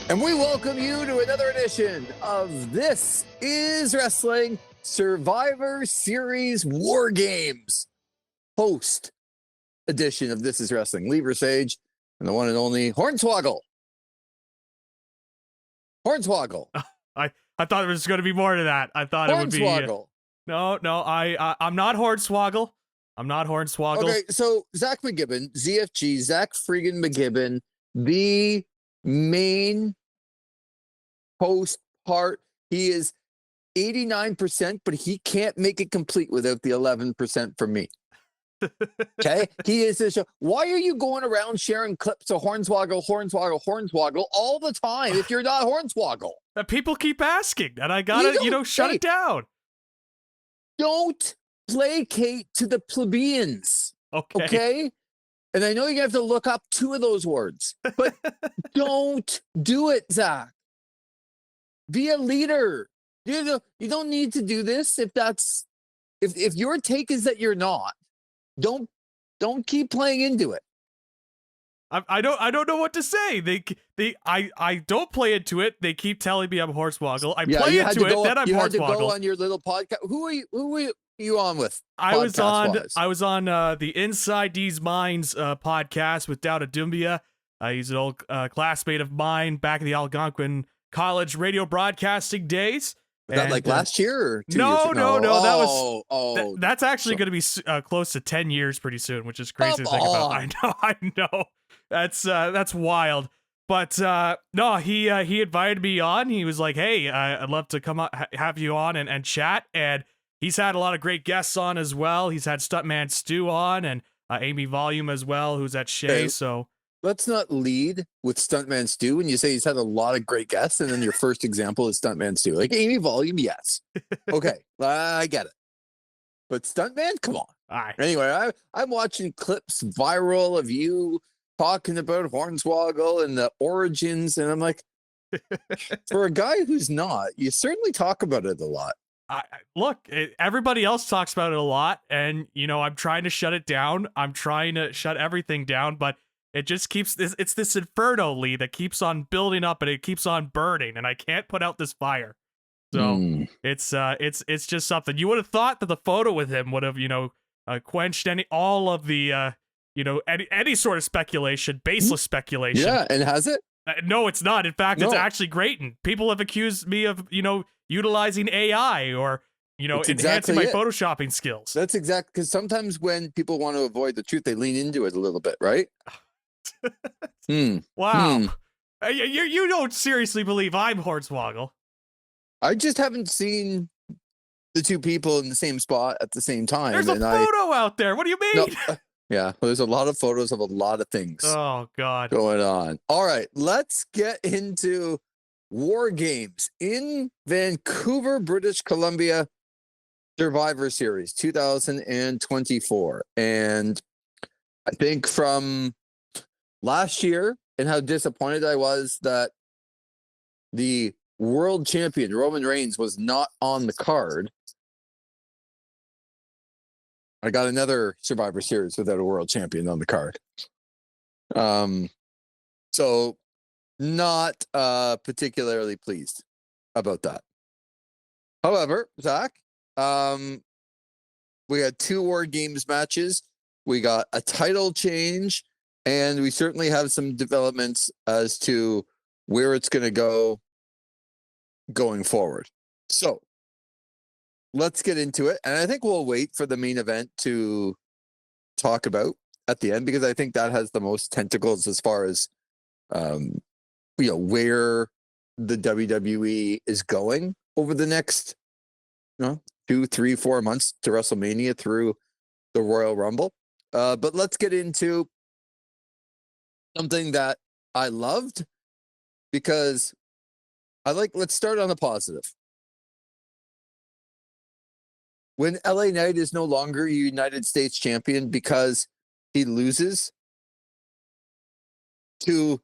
And we welcome you to another edition of This is Wrestling Survivor Series War Games. Post edition of This is Wrestling. Lee Versage and the one and only Hornswoggle. Hornswoggle. I thought there was going to be more to that. I thought it would be no. I'm not Hornswoggle. I'm not Hornswoggle. Okay, so Zach McGibbon, ZFG, Zach friggin' McGibbon, the main host part. He is 89%, but he can't make it complete without the 11% from me. Okay, he is the show. Why are you going around sharing clips of Hornswoggle all the time if you're not Hornswoggle? People keep asking, and I gotta, shut it down. Don't placate to the plebeians. Okay? And I know you have to look up two of those words, but don't do it, Zach. Be a leader. You don't need to do this if your take is that you're not. Don't keep playing into it. I don't know what to say. I don't play into it. They keep telling me I'm Hornswoggle. I play into it, then I'm Hornswoggle. You had to go on your little podcast. Who are you on with? I was on the Inside These Minds podcast with Dowda Dumbia. He's an old classmate of mine back in the Algonquin College radio broadcasting days. Was that like last year or 2 no, years ago? No. That's actually going to be close to 10 years pretty soon, which is crazy to think about. I know. That's wild. But no, he invited me on. He was like, "Hey, I'd love to come have you on and chat." And he's had a lot of great guests on as well. He's had Stuntman Stu on and Amy Volume as well, who's at Shea. Okay. So let's not lead with Stuntman Stu when you say he's had a lot of great guests, and then your first example is Stuntman Stu. Like Amy Volume, yes. Okay, I get it. But Stuntman, come on. All right. Anyway, I'm watching clips viral of you talking about Hornswoggle and the origins, and I'm like, for a guy who's not, you certainly talk about it a lot. Look, everybody else talks about it a lot, and I'm trying to shut it down. I'm trying to shut everything down, but it just keeps it's this inferno, Lee, that keeps on building up and it keeps on burning, and I can't put out this fire. So it's just something. You would have thought that the photo with him would have quenched all of the any sort of speculation, baseless speculation. Yeah, and has it? No, it's not. In fact, It's actually great, and people have accused me of utilizing AI or enhancing my photoshopping skills. That's exactly, because sometimes when people want to avoid the truth, they lean into it a little bit, right? Wow. You don't seriously believe I'm Hornswoggle? I just haven't seen the two people in the same spot at the same time. There's a photo out there. What do you mean? No, yeah, well, there's a lot of photos of a lot of things. Oh, God. Going on. All right, let's get into War Games in Vancouver, British Columbia, Survivor Series 2024. And I think from last year and how disappointed I was that the world champion Roman Reigns was not on the card, I got another Survivor Series without a world champion on the card. So not particularly pleased about that. However, Zach, we had 2 War Games matches. We got a title change, and we certainly have some developments as to where it's going to go going forward. So let's get into it. And I think we'll wait for the main event to talk about at the end, because I think that has the most tentacles as far as, where the WWE is going over the next, 2, 3, 4 months to WrestleMania through the Royal Rumble. But let's get into something that I loved, because let's start on a positive. When LA Knight is no longer United States champion because he loses to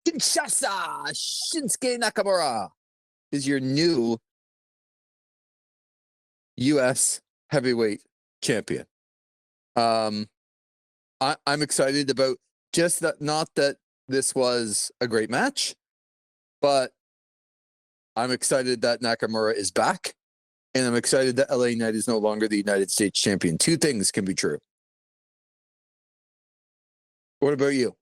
Kinshasa, Shinsuke Nakamura is your new U.S. heavyweight champion. I'm excited about just that. Not that this was a great match, but I'm excited that Nakamura is back, and I'm excited that LA Knight is no longer the United States champion. Two things can be true. What about you?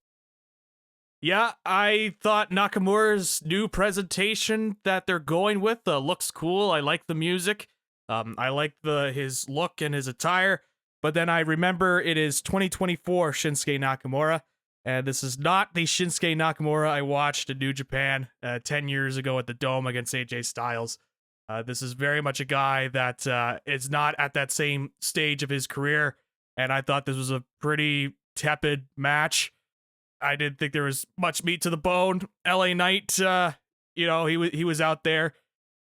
Yeah, I thought Nakamura's new presentation that they're going with looks cool. I like the music. I like his look and his attire. But then I remember it is 2024 Shinsuke Nakamura, and this is not the Shinsuke Nakamura I watched in New Japan 10 years ago at the Dome against AJ Styles. This is very much a guy that is not at that same stage of his career, and I thought this was a pretty tepid match. I didn't think there was much meat to the bone. LA Knight, he was out there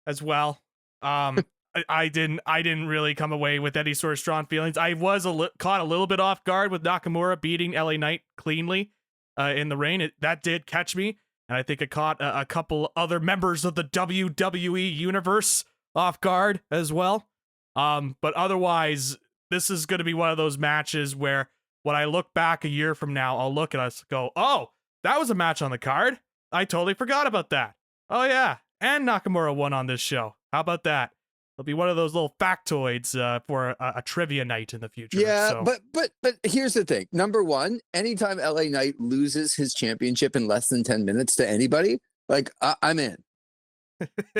as well. I didn't really come away with any sort of strong feelings. I was caught a little bit off guard with Nakamura beating LA Knight cleanly in the ring. That did catch me, and I think it caught a couple other members of the WWE universe off guard as well. But otherwise, this is going to be one of those matches where when I look back a year from now, I'll look at us and go, oh, that was a match on the card. I totally forgot about that. Oh, yeah. And Nakamura won on this show. How about that? It'll be one of those little factoids for a trivia night in the future. Yeah, so. but here's the thing. Number one, anytime LA Knight loses his championship in less than 10 minutes to anybody, like, I'm in.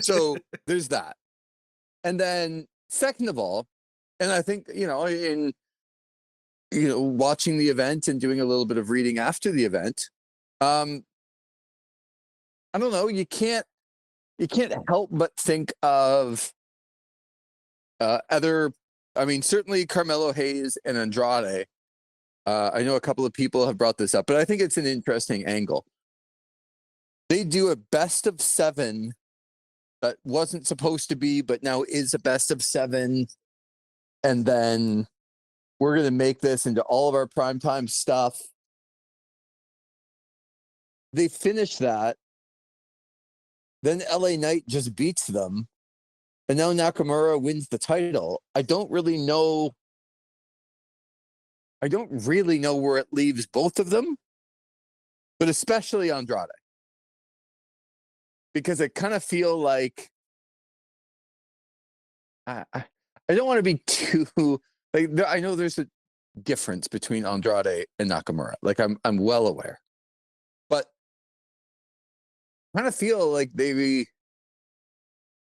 So there's that. And then second of all, and I think, watching the event and doing a little bit of reading after the event, I don't know, you can't help but think of certainly Carmelo Hayes and Andrade. I know a couple of people have brought this up, but I think it's an interesting angle. They do a best of 7 that wasn't supposed to be, but now is a best of 7. And then we're going to make this into all of our primetime stuff. They finish that. Then LA Knight just beats them. And now Nakamura wins the title. I don't really know where it leaves both of them, but especially Andrade. Because I kind of feel like I don't want to be too like, I know there's a difference between Andrade and Nakamura. Like, I'm well aware, but I kind of feel like they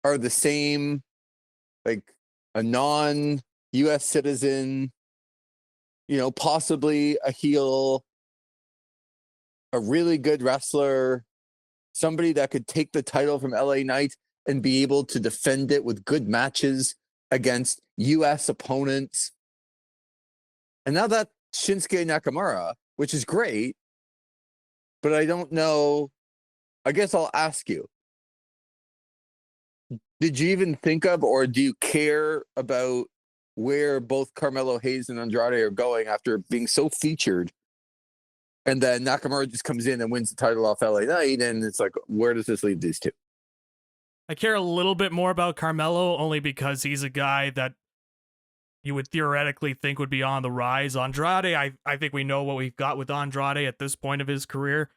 are the same, like a non-US citizen, possibly a heel, a really good wrestler, somebody that could take the title from LA Knight and be able to defend it with good matches against US opponents. And now that Shinsuke Nakamura, which is great, but I don't know. I guess I'll ask you, did you even think of, or do you care about where both Carmelo Hayes and Andrade are going after being so featured? And then Nakamura just comes in and wins the title off LA Knight, and it's like, where does this leave these two? I care a little bit more about Carmelo only because he's a guy that you would theoretically think would be on the rise. Andrade, I think we know what we've got with Andrade at this point of his career.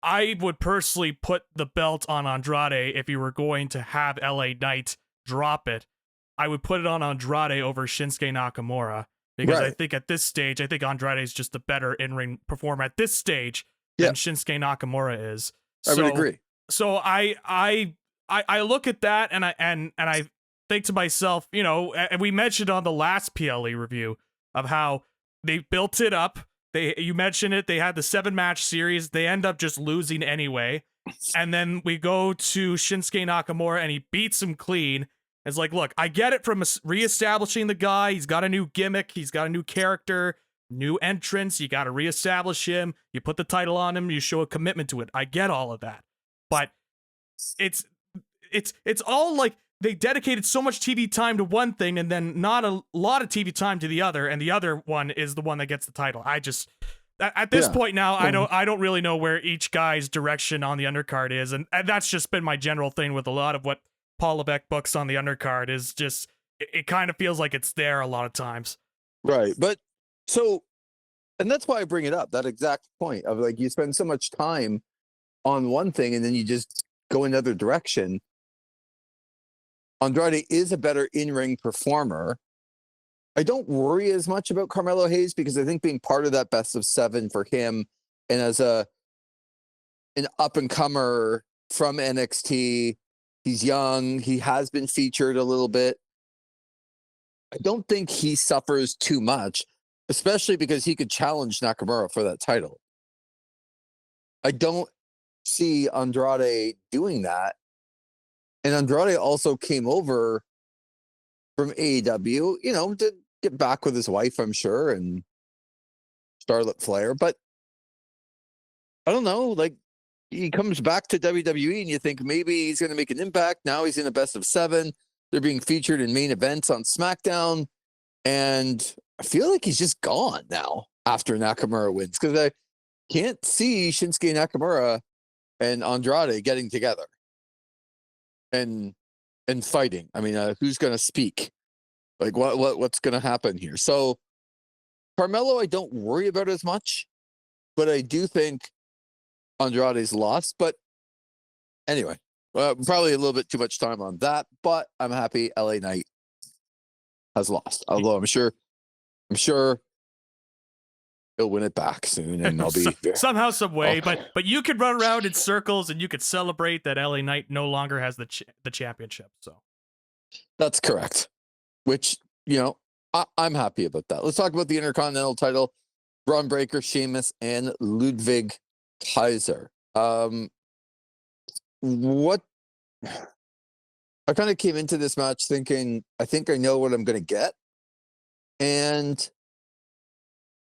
I would personally put the belt on Andrade if you were going to have LA Knight drop it. I would put it on Andrade over Shinsuke Nakamura because I think at this stage, I think Andrade is just a better in-ring performer at this stage than Shinsuke Nakamura is. I would agree. So I look at that and I think to myself, and we mentioned on the last PLE review of how they built it up. You mentioned it. They had the 7-match series. They end up just losing anyway. And then we go to Shinsuke Nakamura and he beats him clean. It's like, look, I get it from reestablishing the guy. He's got a new gimmick. He's got a new character, new entrance. You got to reestablish him. You put the title on him. You show a commitment to it. I get all of that. But it's all like they dedicated so much TV time to one thing and then not a lot of TV time to the other, and the other one is the one that gets the title. I just at this point now, I don't really know where each guy's direction on the undercard is, and that's just been my general thing with a lot of what Paul Levesque books on the undercard is just it kind of feels like it's there a lot of times. Right, but so And that's why I bring it up, that exact point of like you spend so much time on one thing and then you just go another direction. Andrade is a better in-ring performer. I don't worry as much about Carmelo Hayes because I think being part of that best of 7 for him and as an up-and-comer from NXT, he's young, he has been featured a little bit. I don't think he suffers too much, especially because he could challenge Nakamura for that title. I don't see Andrade doing that. And Andrade also came over from AEW, you know, to get back with his wife, I'm sure, and Charlotte Flair. But I don't know, like he comes back to WWE and you think maybe he's going to make an impact. Now he's in a best of 7. They're being featured in main events on SmackDown. And I feel like he's just gone now after Nakamura wins because I can't see Shinsuke Nakamura and Andrade getting together and fighting. I mean, who's going to speak? Like what's going to happen here? So Carmelo, I don't worry about as much, but I do think Andrade's lost. But anyway, probably a little bit too much time on that, but I'm happy LA Knight has lost. Although I'm sure he'll win it back soon, and I'll be there. Somehow, some way. But you could run around in circles and you could celebrate that LA Knight no longer has the championship. So that's correct. Which, you know, I'm happy about that. Let's talk about the Intercontinental title. Braun Breaker, Sheamus, and Ludwig Kaiser. What I kind of came into this match thinking, I think I know what I'm going to get. And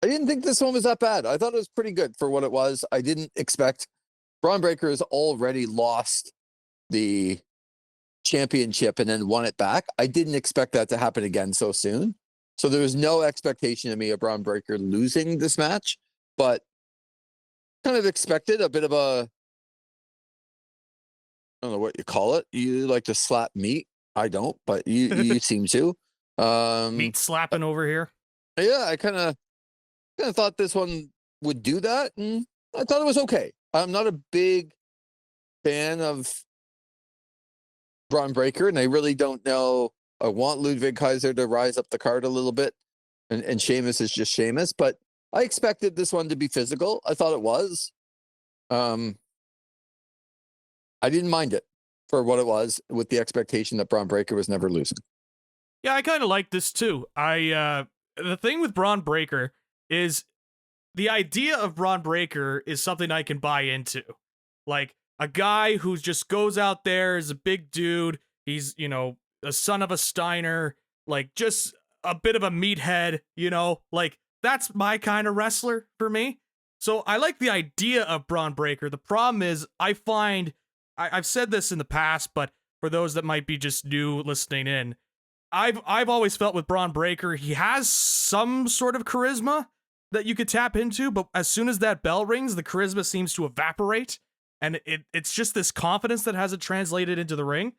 I didn't think this one was that bad. I thought it was pretty good for what it was. I didn't expect Braun Breaker has already lost the championship and then won it back. I didn't expect that to happen again so soon. So there was no expectation of me of Braun Breaker losing this match, but kind of expected a bit of a, I don't know what you call it. You like to slap meat. I don't, but you seem to. Meat slapping over here. Yeah, I kind of thought this one would do that, and I thought it was okay. I'm not a big fan of Braun Breaker, and I really don't know. I want Ludwig Kaiser to rise up the card a little bit, and Sheamus is just Sheamus, but I expected this one to be physical. I thought it was. I didn't mind it for what it was, with the expectation that Braun Breaker was never losing. Yeah, I kind of like this too. The thing with Braun Breaker is the idea of Braun Breaker is something I can buy into. Like a guy who just goes out there, is a big dude. He's, you know, a son of a Steiner, like just a bit of a meathead, you know, like that's my kind of wrestler for me. So I like the idea of Braun Breaker. The problem is I find, I've said this in the past, but for those that might be just new listening in, I've always felt with Braun Breaker, he has some sort of charisma that you could tap into, but as soon as that bell rings, the charisma seems to evaporate, and it's just this confidence that hasn't translated into the ring.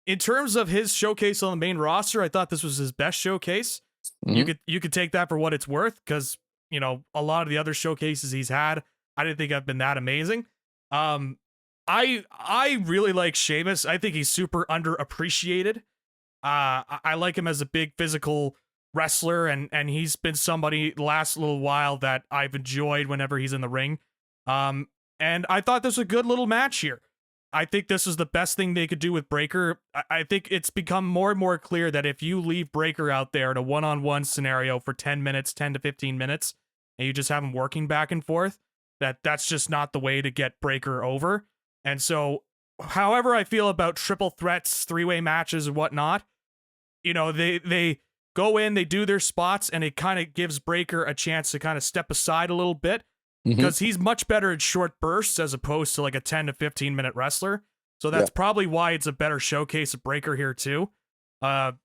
In terms of his showcase on the main roster, I thought this was his best showcase. Mm-hmm. You could take that for what it's worth, because, you know, a lot of the other showcases he's had, I didn't think have been that amazing. I really like Sheamus. I think he's super underappreciated. I like him as a big physical wrestler, and he's been somebody the last little while that I've enjoyed whenever he's in the ring. And I thought this was a good little match here. I think this is the best thing they could do with Breaker. I think it's become more and more clear that if you leave Breaker out there in a one-on-one scenario for 10 to 15 minutes, and you just have him working back and forth, that's just not the way to get Breaker over. And so, however I feel about triple threats, three-way matches and whatnot, you know, they go in, they do their spots, and it kind of gives Breaker a chance to kind of step aside a little bit, because he's much better in short bursts as opposed to like a 10 to 15 minute wrestler. So that's probably why it's a better showcase of Breaker here too.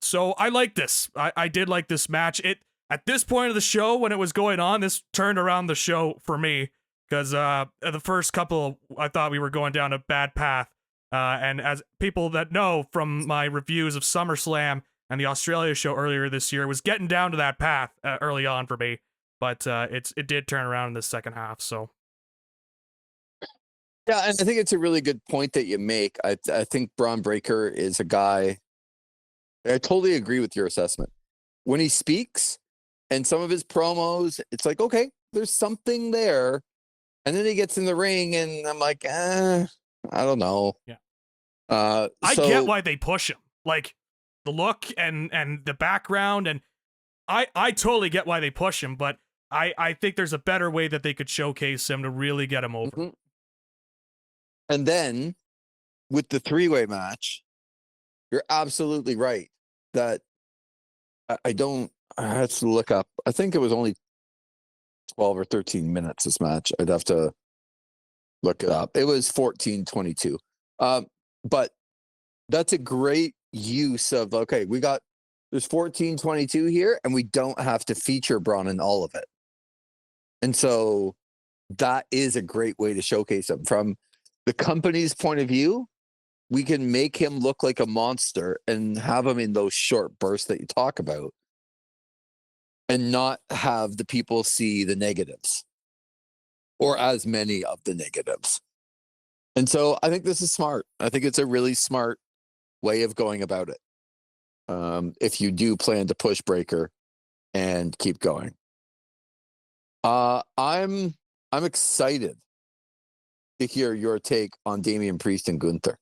So I like this. I did like this match. At this point of the show, when it was going on, this turned around the show for me, because the first couple, I thought we were going down a bad path. And as people that know from my reviews of SummerSlam and the Australia show earlier this year, was getting down to that path early on for me. but it did turn around in the second half. So Yeah, and I think it's a really good point that you make. I think Braun Breaker is a guy. I totally agree with your assessment. When he speaks and some of his promos, it's like, okay, there's something there. And then he gets in the ring and I'm like, I don't know. Yeah. I get why they push him. Like the look and the background, and I totally get why they push him, but I think there's a better way that they could showcase him to really get him over. Mm-hmm. And then with the three-way match, you're absolutely right that I had to look up. I think it was only 12 or 13 minutes, this match. I'd have to look it up. It was 14:22. But that's a great use of, okay, there's 14:22 here, and we don't have to feature Braun in all of it. And so that is a great way to showcase him. From the company's point of view, we can make him look like a monster and have him in those short bursts that you talk about and not have the people see the negatives or as many of the negatives. And so I think this is smart. I think it's a really smart way of going about it. If you do plan to push Breaker and keep going. I'm excited to hear your take on Damian Priest and Gunther.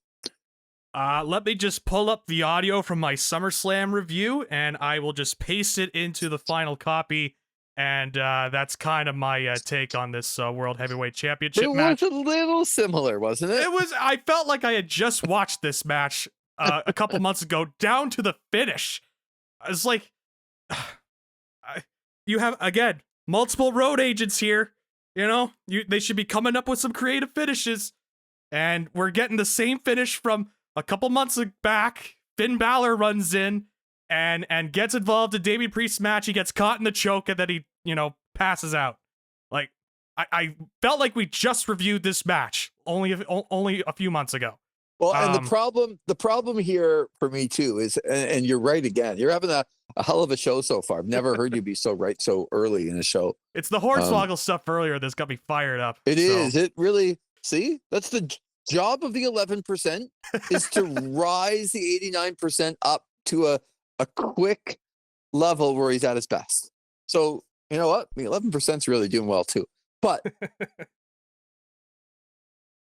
Let me just pull up the audio from my SummerSlam review, and I will just paste it into the final copy. And that's kind of my take on this World Heavyweight Championship match. It was a little similar, wasn't it? I felt like I had just watched this match a couple months ago, down to the finish. It's like, you have, again, multiple road agents here. You know, they should be coming up with some creative finishes. And we're getting the same finish from a couple months back. Finn Balor runs in and gets involved in Damian Priest's match. He gets caught in the choke and then he, passes out. Like, I felt like we just reviewed this match only a few months ago. Well, and the problem here for me too is, and you're right again, you're having a hell of a show so far. I've never heard you be so right so early in a show. It's the Hornswoggle stuff earlier that's got me fired up. It is. It really, see, that's the job of the 11% is to rise the 89% up to a quick level where he's at his best. So, you know what? The 11% is really doing well too. But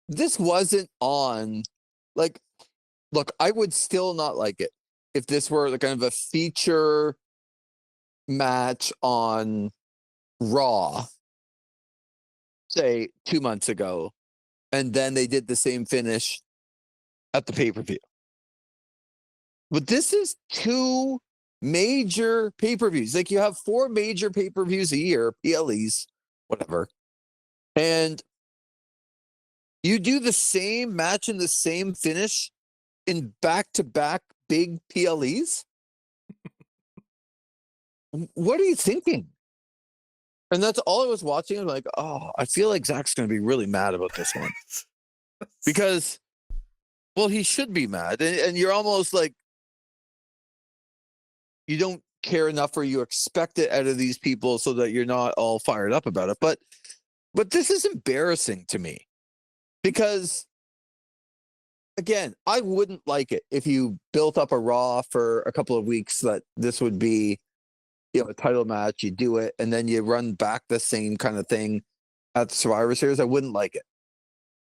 this wasn't on, like, look, I would still not like it if this were like kind of a feature match on Raw, say 2 months ago, and then they did the same finish at the pay-per-view. But this is 2 major pay-per-views. Like, you have 4 major pay-per-views a year, PLEs, whatever. And you do the same match and the same finish in back-to-back big PLEs? What are you thinking? And that's all I was watching. I'm like, oh, I feel like Zach's going to be really mad about this one. Because, well, he should be mad. And you're almost like, you don't care enough or you expect it out of these people so that you're not all fired up about it. But this is embarrassing to me. Because, again, I wouldn't like it if you built up a Raw for a couple of weeks that this would be, a title match, you do it, and then you run back the same kind of thing at the Survivor Series. I wouldn't like it.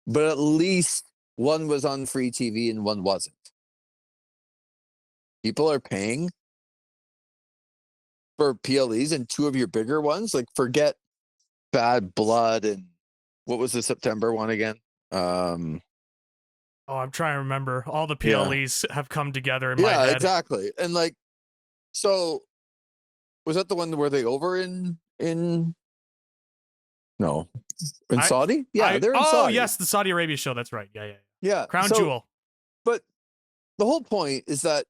But at least one was on free TV and one wasn't. People are paying for PLEs and 2 of your bigger ones. Like, forget Bad Blood and what was the September one again? I'm trying to remember. All the PLEs have come together in my head. Yeah, exactly. And like, so was that the one where they over in Saudi? Yeah, they're in Saudi. Oh, yes, the Saudi Arabia show. That's right. Yeah. Crown Jewel. But the whole point is that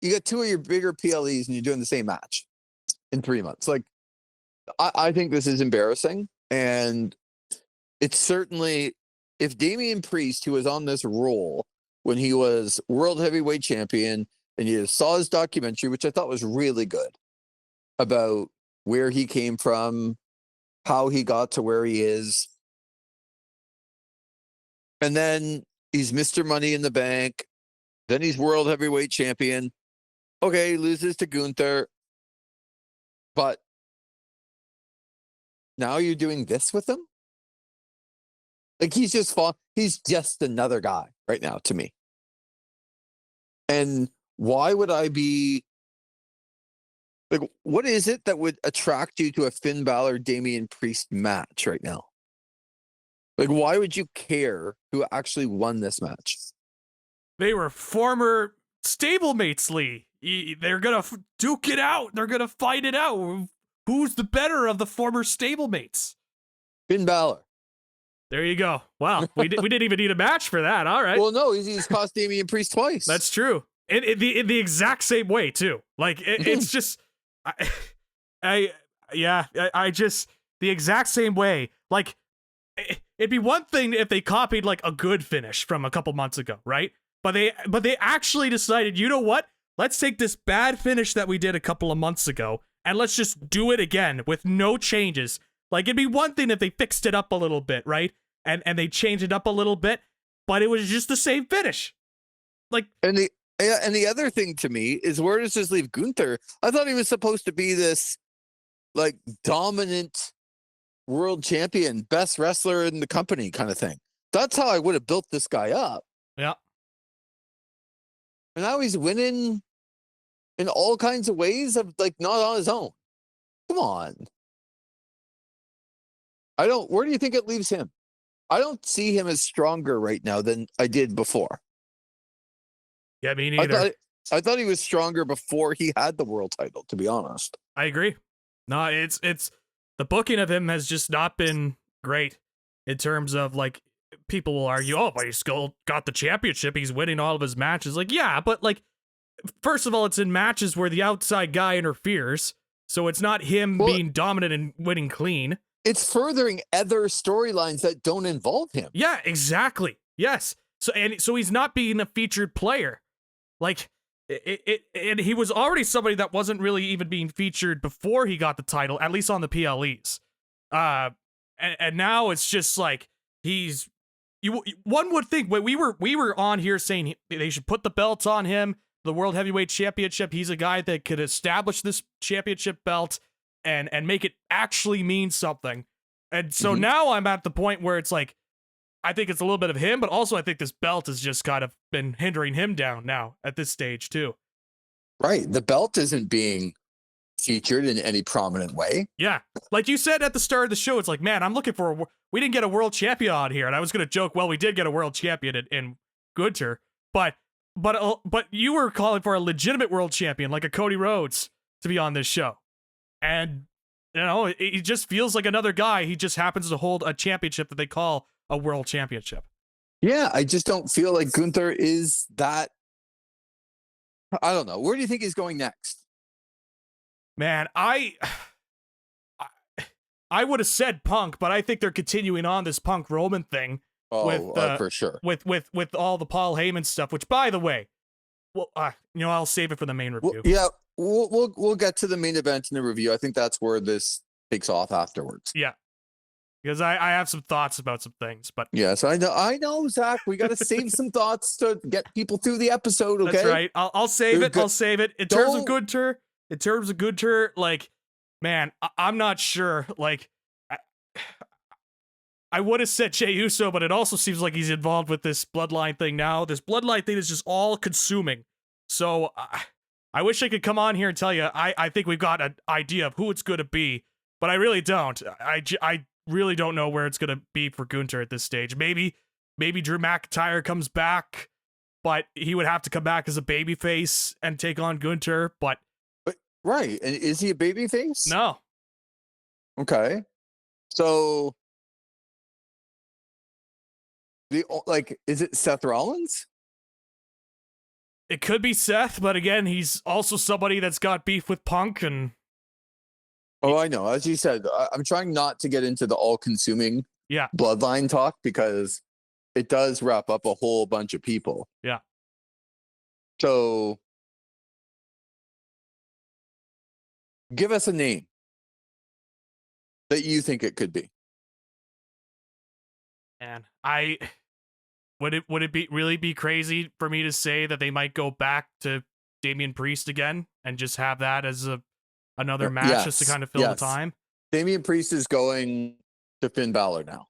you got 2 of your bigger PLEs and you're doing the same match in 3 months. Like, I think this is embarrassing. And it's certainly, if Damian Priest, who was on this role when he was World Heavyweight Champion, and you saw his documentary, which I thought was really good, about where he came from, how he got to where he is. And then he's Mr. Money in the Bank. Then he's world heavyweight champion. Okay, loses to Gunther. But now you're doing this with him? Like he's just another guy right now to me. And why would I be like, what is it that would attract you to a Finn Balor Damian Priest match right now? Like, why would you care who actually won this match? They were former stablemates, Lee. They're going to duke it out. They're going to fight it out. Who's the better of the former stablemates? Finn Balor. There you go. Wow. We didn't even need a match for that. All right. Well, no, he's cost Damian Priest twice. That's true. In the exact same way, too. Like, it's just... I just... The exact same way. Like, it'd be one thing if they copied, like, a good finish from a couple months ago, right? But they actually decided, you know what? Let's take this bad finish that we did a couple of months ago, and let's just do it again with no changes. Like, it'd be one thing if they fixed it up a little bit, right? And they changed it up a little bit, but it was just the same finish. Like, and the other thing to me is, where does this leave Gunther? I thought he was supposed to be this, like, dominant world champion, best wrestler in the company kind of thing. That's how I would have built this guy up. Yeah. And now he's winning in all kinds of ways, of like not on his own. Come on. Where do you think it leaves him? I don't see him as stronger right now than I did before. Yeah, me neither. I thought he was stronger before he had the world title, to be honest. I agree. No, it's the booking of him has just not been great in terms of, like, people will argue, oh, but he's still got the championship. He's winning all of his matches. Like, yeah, but, like, first of all, it's in matches where the outside guy interferes. So it's not him being dominant and winning clean. It's furthering other storylines that don't involve him. Yeah, exactly. Yes. So he's not being a featured player. Like, and he was already somebody that wasn't really even being featured before he got the title, at least on the PLEs. And now it's just like one would think, we were on here saying they should put the belts on him, the World Heavyweight Championship. He's a guy that could establish this championship belt and make it actually mean something. And so now I'm at the point where it's like, I think it's a little bit of him, but also I think this belt has just kind of been hindering him down now at this stage too. Right. The belt isn't being featured in any prominent way. Yeah. Like you said at the start of the show, it's like, man, I'm looking for we didn't get a world champion on here. And I was going to joke, well, we did get a world champion in Gunther, but you were calling for a legitimate world champion, like a Cody Rhodes, to be on this show. And, you know, it just feels like another guy. He just happens to hold a championship that they call a world championship. Yeah, I just don't feel like Gunther is that. I don't know. Where do you think he's going next? Man, I would have said Punk, but I think they're continuing on this Punk Roman thing. For sure. With all the Paul Heyman stuff, which, by the way, well, I'll save it for the main review. We'll get to the main event in the review. I think that's where this takes off afterwards. Yeah. Because I have some thoughts about some things, but yes, I know, Zach. We got to save some thoughts to get people through the episode. Okay, that's right. I'll save it. I'll save it. In terms of Gunther, like, man, I'm not sure. Like, I would have said Jey Uso, but it also seems like he's involved with this bloodline thing now. This bloodline thing is just all consuming. So I wish I could come on here and tell you I think we've got an idea of who it's going to be, but I really don't. I really don't know where it's going to be for Gunther at this stage. Maybe Drew McIntyre comes back, but he would have to come back as a babyface and take on Gunther. But right, and is he a babyface? No. Okay, so is it Seth Rollins? It could be Seth, but again, he's also somebody that's got beef with Punk and. Oh, I know. As you said, I'm trying not to get into the all-consuming bloodline talk because it does wrap up a whole bunch of people. Yeah. So give us a name. that you think it could be? And would it be really be crazy for me to say that they might go back to Damian Priest again and just have that as another match just to kind of fill the time? Damian Priest is going to Finn Balor now.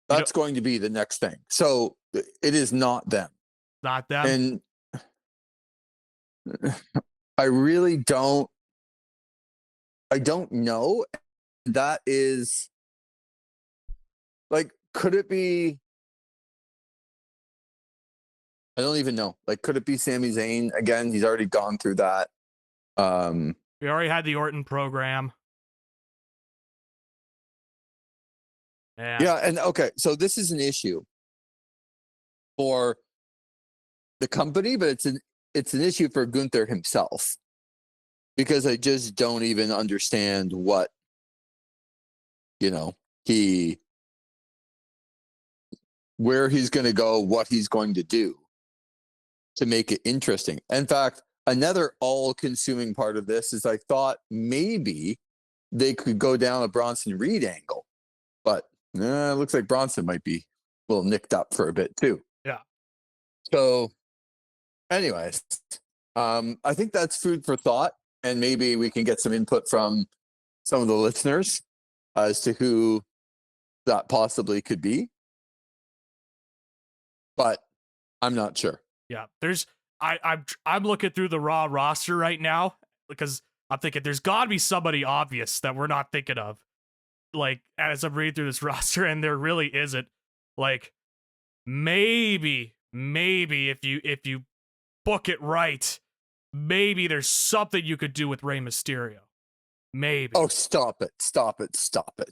That's going to be the next thing. So it is not them. Not them. And I really don't know. That is like, could it be? I don't even know. Like, could it be Sami Zayn again? He's already gone through that. We already had the Orton program. Yeah, and okay, so this is an issue for the company, but it's an issue for Gunther himself, because I just don't even understand what, where he's going to go, what he's going to do to make it interesting. In fact, another all-consuming part of this is I thought maybe they could go down a Bronson Reed angle, but it looks like Bronson might be a little nicked up for a bit too. Yeah. So anyways, I think that's food for thought, and maybe we can get some input from some of the listeners as to who that possibly could be. But I'm not sure. Yeah, I'm looking through the Raw roster right now because I'm thinking there's got to be somebody obvious that we're not thinking of. Like, as I'm reading through this roster, and there really isn't. Like, maybe if you book it right, maybe there's something you could do with Rey Mysterio. Maybe. Oh, stop it.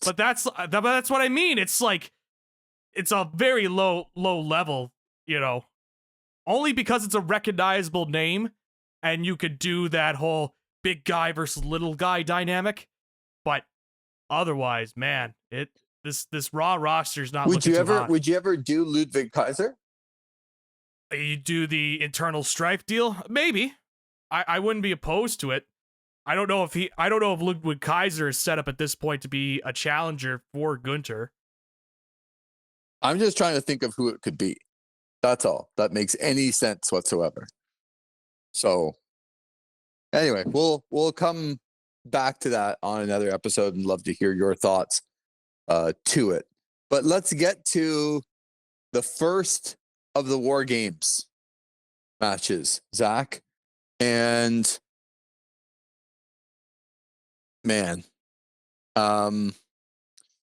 But that's what I mean. It's like, it's a very low level, only because it's a recognizable name and you could do that whole big guy versus little guy dynamic. But otherwise, man, this Raw roster is not looking too hot. Would you ever do Ludwig Kaiser? You do the internal strife deal? Maybe. I wouldn't be opposed to it. I don't know if Ludwig Kaiser is set up at this point to be a challenger for Gunther. I'm just trying to think of who it could be. That's all. That makes any sense whatsoever. So anyway, we'll come back to that on another episode and love to hear your thoughts to it. But let's get to the first of the War Games matches, Zach. And man, the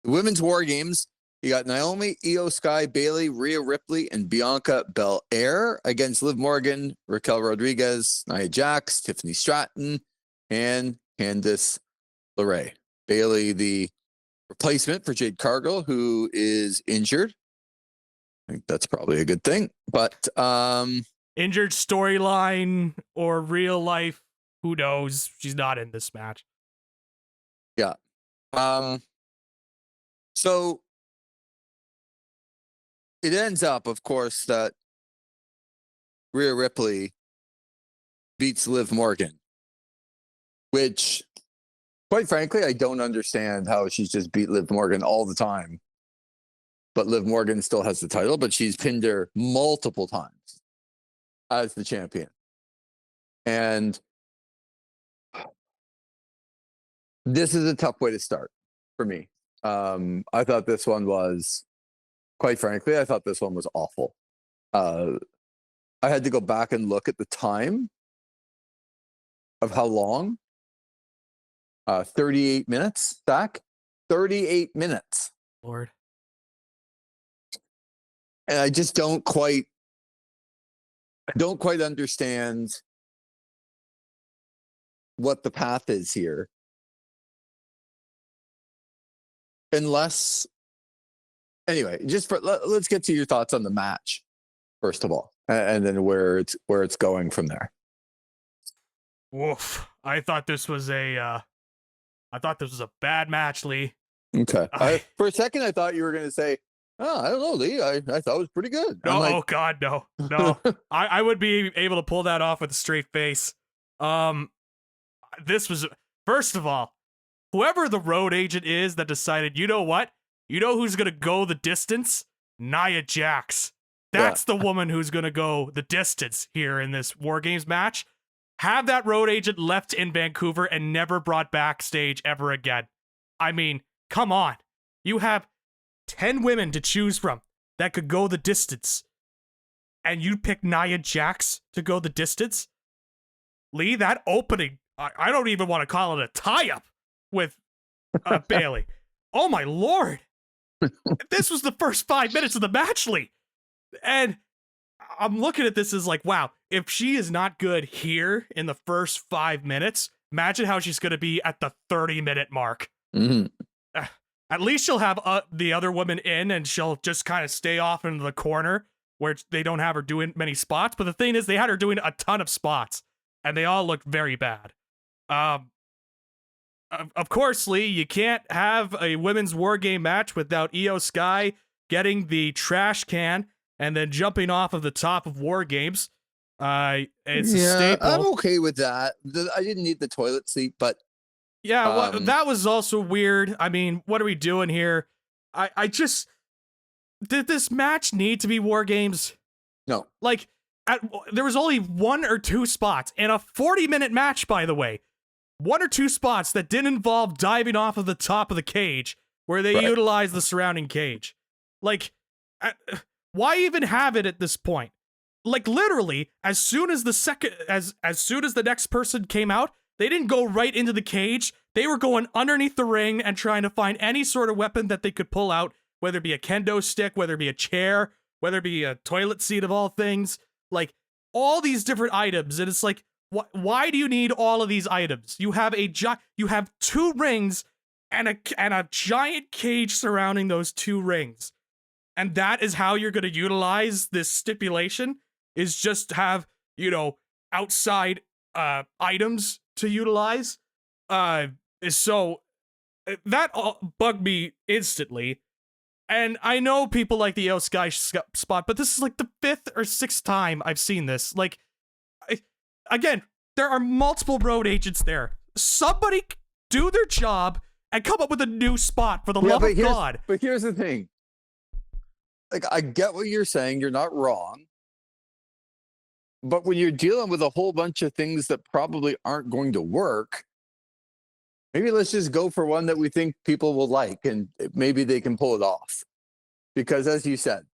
women's War Games, you got Naomi, Io Sky, Bayley, Rhea Ripley, and Bianca Belair against Liv Morgan, Raquel Rodriguez, Nia Jax, Tiffany Stratton, and Candice LeRae. Bayley, the replacement for Jade Cargill, who is injured. I think that's probably a good thing. But injured storyline or real life, who knows? She's not in this match. Yeah. So it ends up, of course, that Rhea Ripley beats Liv Morgan, which, quite frankly, I don't understand how she's just beat Liv Morgan all the time. But Liv Morgan still has the title, but she's pinned her multiple times as the champion. And this is a tough way to start for me. I thought this one was, quite frankly, I thought this one was awful. I had to go back and look at the time of how long. 38 minutes, Zach. 38 minutes. Lord. And I just don't quite understand what the path is here. Unless, anyway, let's get to your thoughts on the match first of all, and then where it's going from there. Woof! I thought this was a bad match, Lee. Okay. For a second, I thought you were going to say, "Oh, I don't know, Lee. I thought it was pretty good." No, oh God, no. I would be able to pull that off with a straight face. This was, first of all, whoever the road agent is that decided, you know what? You know who's going to go the distance? Nia Jax. That's the woman who's going to go the distance here in this War Games match. Have that road agent left in Vancouver and never brought backstage ever again. I mean, come on. You have 10 women to choose from that could go the distance. And you pick Nia Jax to go the distance? Lee, that opening, I don't even want to call it a tie-up with Bailey. Oh my lord. This was the first 5 minutes of the match, Lee. And I'm looking at this as like, wow, if she is not good here in the first 5 minutes, imagine how she's going to be at the 30-minute mark. Mm-hmm. At least she'll have the other woman in and she'll just kind of stay off into the corner where they don't have her doing many spots. But the thing is, they had her doing a ton of spots and they all looked very bad. Of course, Lee, you can't have a women's war game match without Io Sky getting the trash can and then jumping off of the top of War Games. It's a staple. I'm okay with that. I didn't need the toilet seat, but yeah, well, that was also weird. I mean, what are we doing here? I just did this match need to be War Games? No. Like, there was only 1 or 2 spots in a 40-minute match, by the way. 1 or 2 spots that didn't involve diving off of the top of the cage where they utilized the surrounding cage. Like, why even have it at this point? Like, literally, as soon as the next person came out, they didn't go right into the cage. They were going underneath the ring and trying to find any sort of weapon that they could pull out, whether it be a kendo stick, whether it be a chair, whether it be a toilet seat of all things. Like, all these different items. And it's like, why do you need all of these items? You have you have 2 rings and a giant cage surrounding those 2 rings. And that is how you're going to utilize this stipulation, is just have, outside items to utilize. So that bugged me instantly. And I know people like the Io Sky spot, but this is like the 5th or 6th time I've seen this. Like, again, there are multiple road agents there. Somebody do their job and come up with a new spot, for the love of God. But here's the thing. Like, I get what you're saying. You're not wrong. But when you're dealing with a whole bunch of things that probably aren't going to work, maybe let's just go for one that we think people will like, and maybe they can pull it off. Because as you said,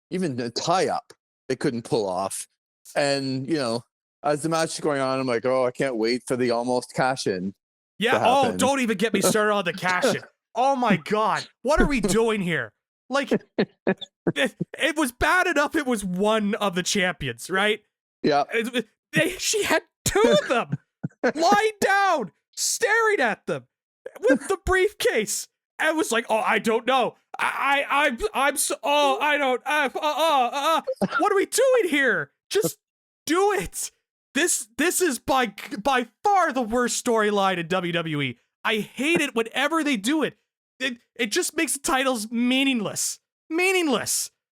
even the tie-up, they couldn't pull off. And, as the match is going on, I'm like, oh, I can't wait for the almost cash-in. Yeah, oh, don't even get me started on the cash-in. Oh my God, what are we doing here? Like, it was bad enough it was one of the champions, right? Yeah. She had 2 of them lying down, staring at them with the briefcase. And was like, oh, I don't know. I'm so, oh, I don't, what are we doing here? Just do it. This is by far the worst storyline in WWE. I hate it whenever they do it. It just makes the titles meaningless.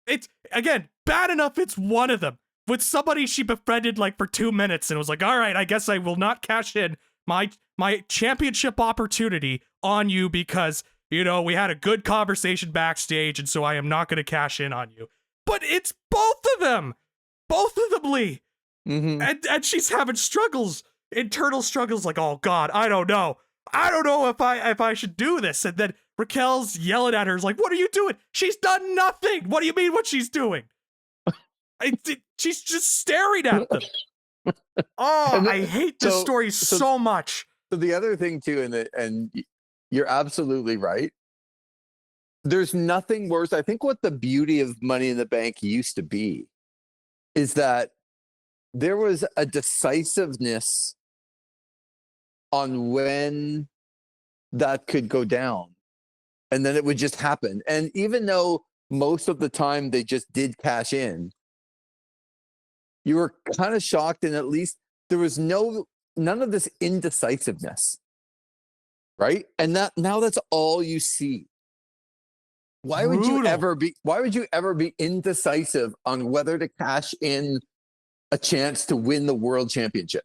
It's, again, bad enough it's one of them. With somebody she befriended like for 2 minutes and was like, all right, I guess I will not cash in my championship opportunity on you because, we had a good conversation backstage and so I am not going to cash in on you. But it's both of them, Lee. Mm-hmm. And she's having internal struggles like, oh God, I don't know if I should do this. And then Raquel's yelling at her, like, what are you doing? She's done nothing. What do you mean what she's doing? She's just staring at them. Oh, I hate this story so much. So the other thing too, and you're absolutely right. There's nothing worse. I think what the beauty of Money in the Bank used to be is that there was a decisiveness on when that could go down. And then it would just happen. And even though most of the time they just did cash in, you were kind of shocked, and at least there was none of this indecisiveness. Right? And now that's all you see. Why would you ever be indecisive on whether to cash in a chance to win the world championship?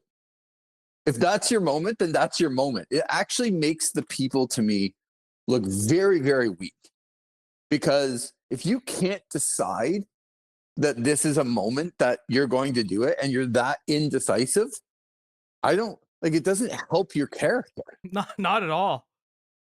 If that's your moment, then that's your moment. It actually makes the people, to me, look very, very weak. Because if you can't decide that this is a moment that you're going to do it and you're that indecisive, I don't like it doesn't help your character. Not at all.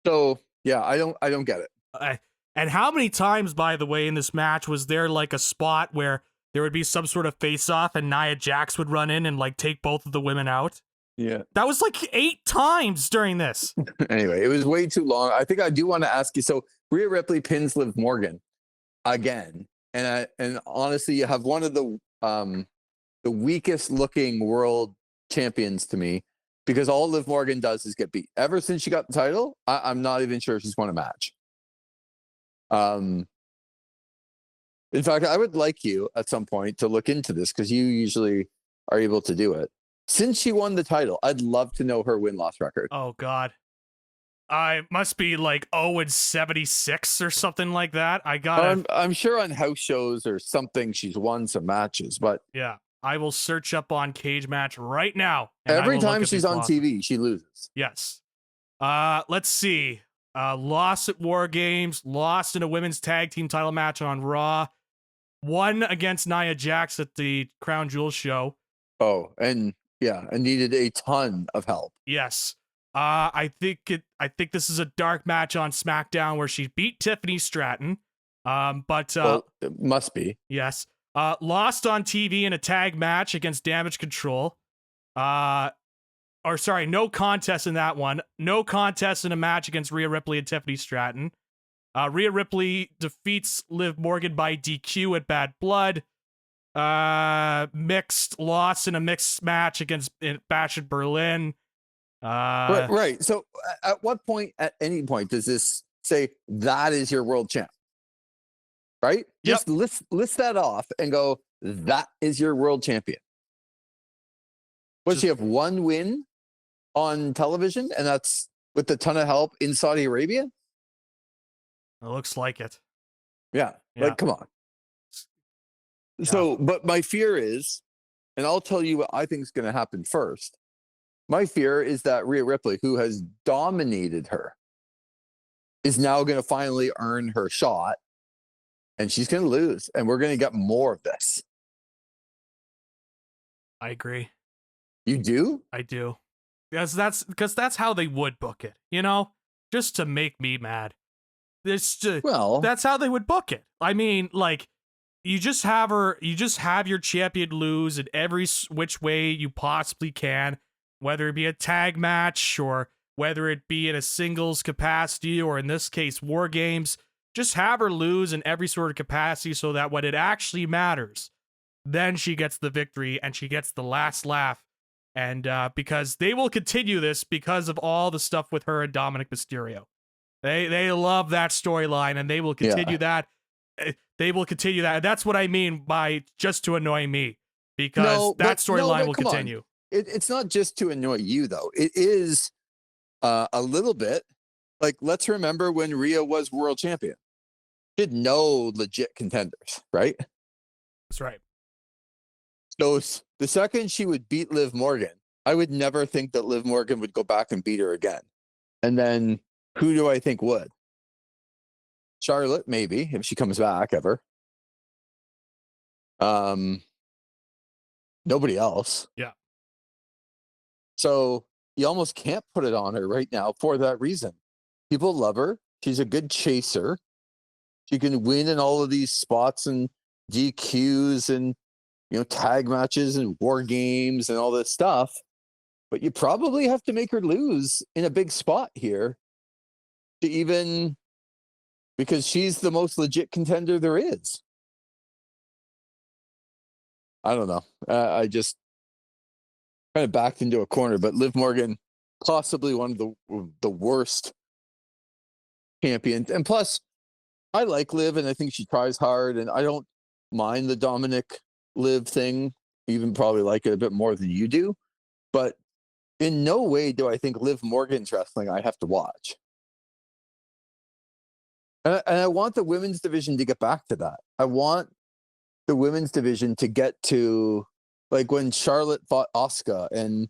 So yeah, I don't get it. And how many times, by the way, in this match was there like a spot where there would be some sort of face-off and Nia Jax would run in and like take both of the women out? Yeah. That was like 8 times during this. Anyway, it was way too long. I think I do want to ask you. So Rhea Ripley pins Liv Morgan again, and honestly, you have one of the weakest looking world champions to me, because all Liv Morgan does is get beat. Ever since she got the title, I'm not even sure she's won a match. In fact, I would like you at some point to look into this, because you usually are able to do it. Since she won the title, I'd love to know her win-loss record. Oh God, I must be like 0-76 or something like that. I'm sure on house shows or something she's won some matches, but yeah, I will search up on Cage Match right now. Every time she's on TV, she loses. Yes. Let's see. Lost at WarGames, lost in a women's tag team title match on Raw, won against Nia Jax at the Crown Jewel show. Oh, and yeah, and needed a ton of help. Yes. I think this is a dark match on SmackDown where she beat Tiffany Stratton. Well, it must be. Yes. Lost on TV in a tag match against Damage Control. No contest in that one. No contest in a match against Rhea Ripley and Tiffany Stratton. Rhea Ripley defeats Liv Morgan by DQ at Bad Blood. Mixed loss in a mixed match against Bash at Berlin. Right. So at what point, at any point, does this say that is your world champ? Right? Yep. Just list that off and go, that is your world champion. Does she have one win on television, and that's with a ton of help in Saudi Arabia? It looks like it. Yeah. Like, come on. Yeah. So, but my fear is, and I'll tell you what I think is going to happen first. My fear is that Rhea Ripley, who has dominated her, is now going to finally earn her shot, and she's going to lose, and we're going to get more of this. I agree. You do? I do. Because that's how they would book it, you know? Just to make me mad. That's how they would book it. I mean, like, you just have your champion lose in every which way you possibly can, whether it be a tag match or whether it be in a singles capacity or in this case, WarGames. Just have her lose in every sort of capacity so that when it actually matters, then she gets the victory and she gets the last laugh. And because they will continue this because of all the stuff with her and Dominic Mysterio. They love that storyline, and they will continue that. They will continue that. And that's what I mean by just to annoy me, because that storyline will continue. It's not just to annoy you, though. It is a little bit. Like, let's remember when Rhea was world champion. She had no legit contenders, right? That's right. So the second she would beat Liv Morgan, I would never think that Liv Morgan would go back and beat her again. And then who do I think would? Charlotte, maybe, if she comes back ever. Nobody else. Yeah. So you almost can't put it on her right now for that reason. People love her. She's a good chaser. She can win in all of these spots and DQs and, you know, tag matches and war games and all this stuff. But you probably have to make her lose in a big spot here to even, because she's the most legit contender there is. I don't know. I just kind of backed into a corner, but Liv Morgan, possibly one of the worst champions. And plus, I like Liv, and I think she tries hard, and I don't mind the Dominic Liv thing, even probably like it a bit more than you do. But in no way do I think Liv Morgan's wrestling I have to watch. And I want the women's division to get back to that. I want the women's division to get to, like, when Charlotte fought Asuka and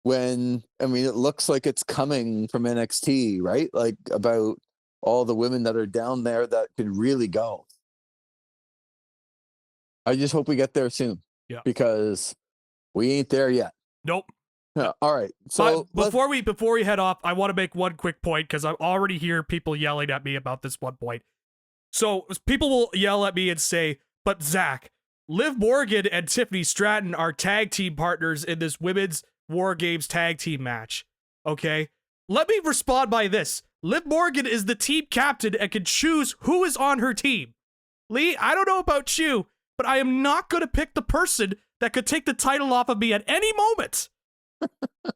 when, I mean, it looks like it's coming from NXT, right? Like about all the women that are down there that could really go. I just hope we get there soon. Yeah. Because we ain't there yet. Nope. All right. So but before we head off, I want to make one quick point because I already hear people yelling at me about this one point. So people will yell at me and say, "But Zach, Liv Morgan and Tiffany Stratton are tag team partners in this women's War Games tag team match." Okay? Let me respond by this. Liv Morgan is the team captain and can choose who is on her team. Lee, I don't know about you, but I am not going to pick the person that could take the title off of me at any moment.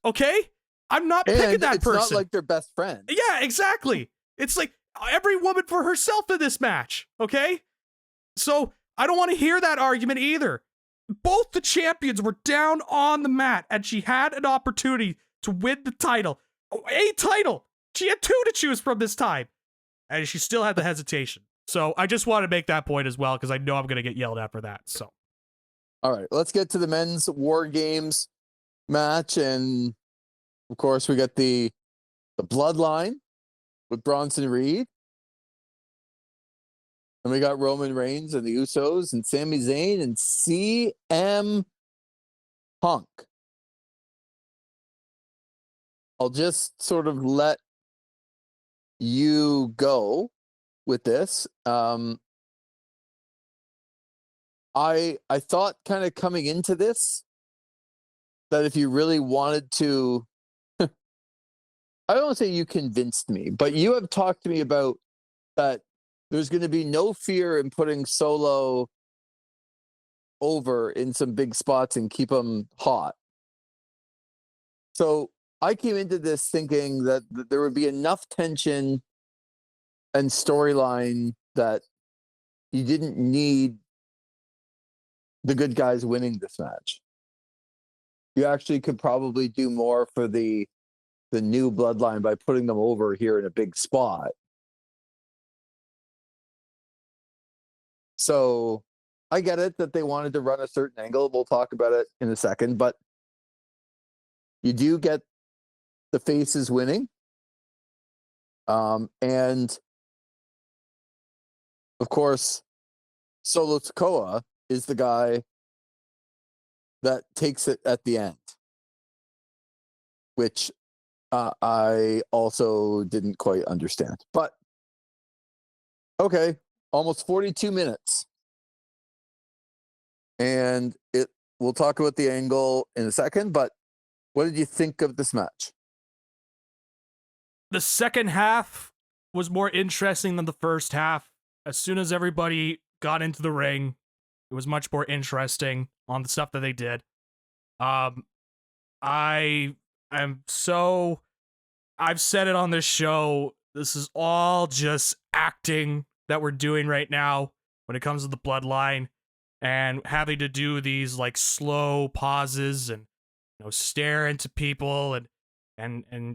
Okay? I'm not picking that it's person. It's not like they're best friends. Yeah, exactly. It's like every woman for herself in this match. Okay? So I don't want to hear that argument either. Both the champions were down on the mat and she had an opportunity to win the title. A title. She had two to choose from this time. And she still had the hesitation. So I just want to make that point as well because I know I'm going to get yelled at for that. So. All right, let's get to the men's War Games match. And of course, we got the Bloodline with Bronson Reed. And we got Roman Reigns and the Usos and Sami Zayn and CM Punk. I'll just sort of let you go with this. I thought kind of coming into this that if you really wanted to, I don't want to say you convinced me, but you have talked to me about that there's going to be no fear in putting Solo over in some big spots and keep him hot. So I came into this thinking that there would be enough tension and storyline that you didn't need the good guys winning this match. You actually could probably do more for the new Bloodline by putting them over here in a big spot. So I get it that they wanted to run a certain angle. We'll talk about it in a second, but you do get the faces winning. And of course, Solo Sikoa is the guy that takes it at the end, which I also didn't quite understand. But okay, almost 42 minutes. And we'll talk about the angle in a second, but what did you think of this match? The second half was more interesting than the first half. As soon as everybody got into the ring, it was much more interesting on the stuff that they did. I've said it on this show, this is all just acting that we're doing right now when it comes to the Bloodline and having to do these like slow pauses and stare into people and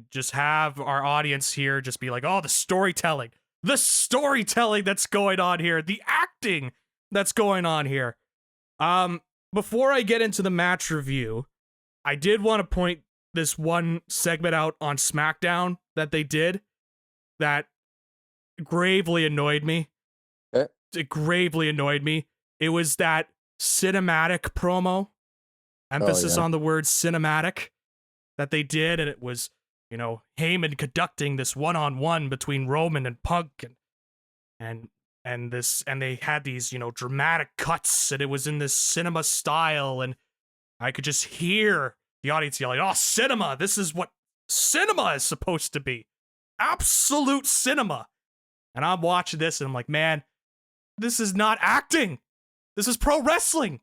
just have our audience here just be like, oh, the storytelling that's going on here, the acting that's going on here. Before I get into the match review, I did want to point this one segment out on SmackDown that they did that gravely annoyed me. It gravely annoyed me. It was that cinematic promo, emphasis on the word cinematic, that they did, and it was, Heyman conducting this one-on-one between Roman and Punk, and they had these, dramatic cuts, and it was in this cinema style, and I could just hear the audience yelling, "Oh, cinema! This is what cinema is supposed to be. Absolute cinema." And I'm watching this, and I'm like, man, this is not acting. This is pro wrestling.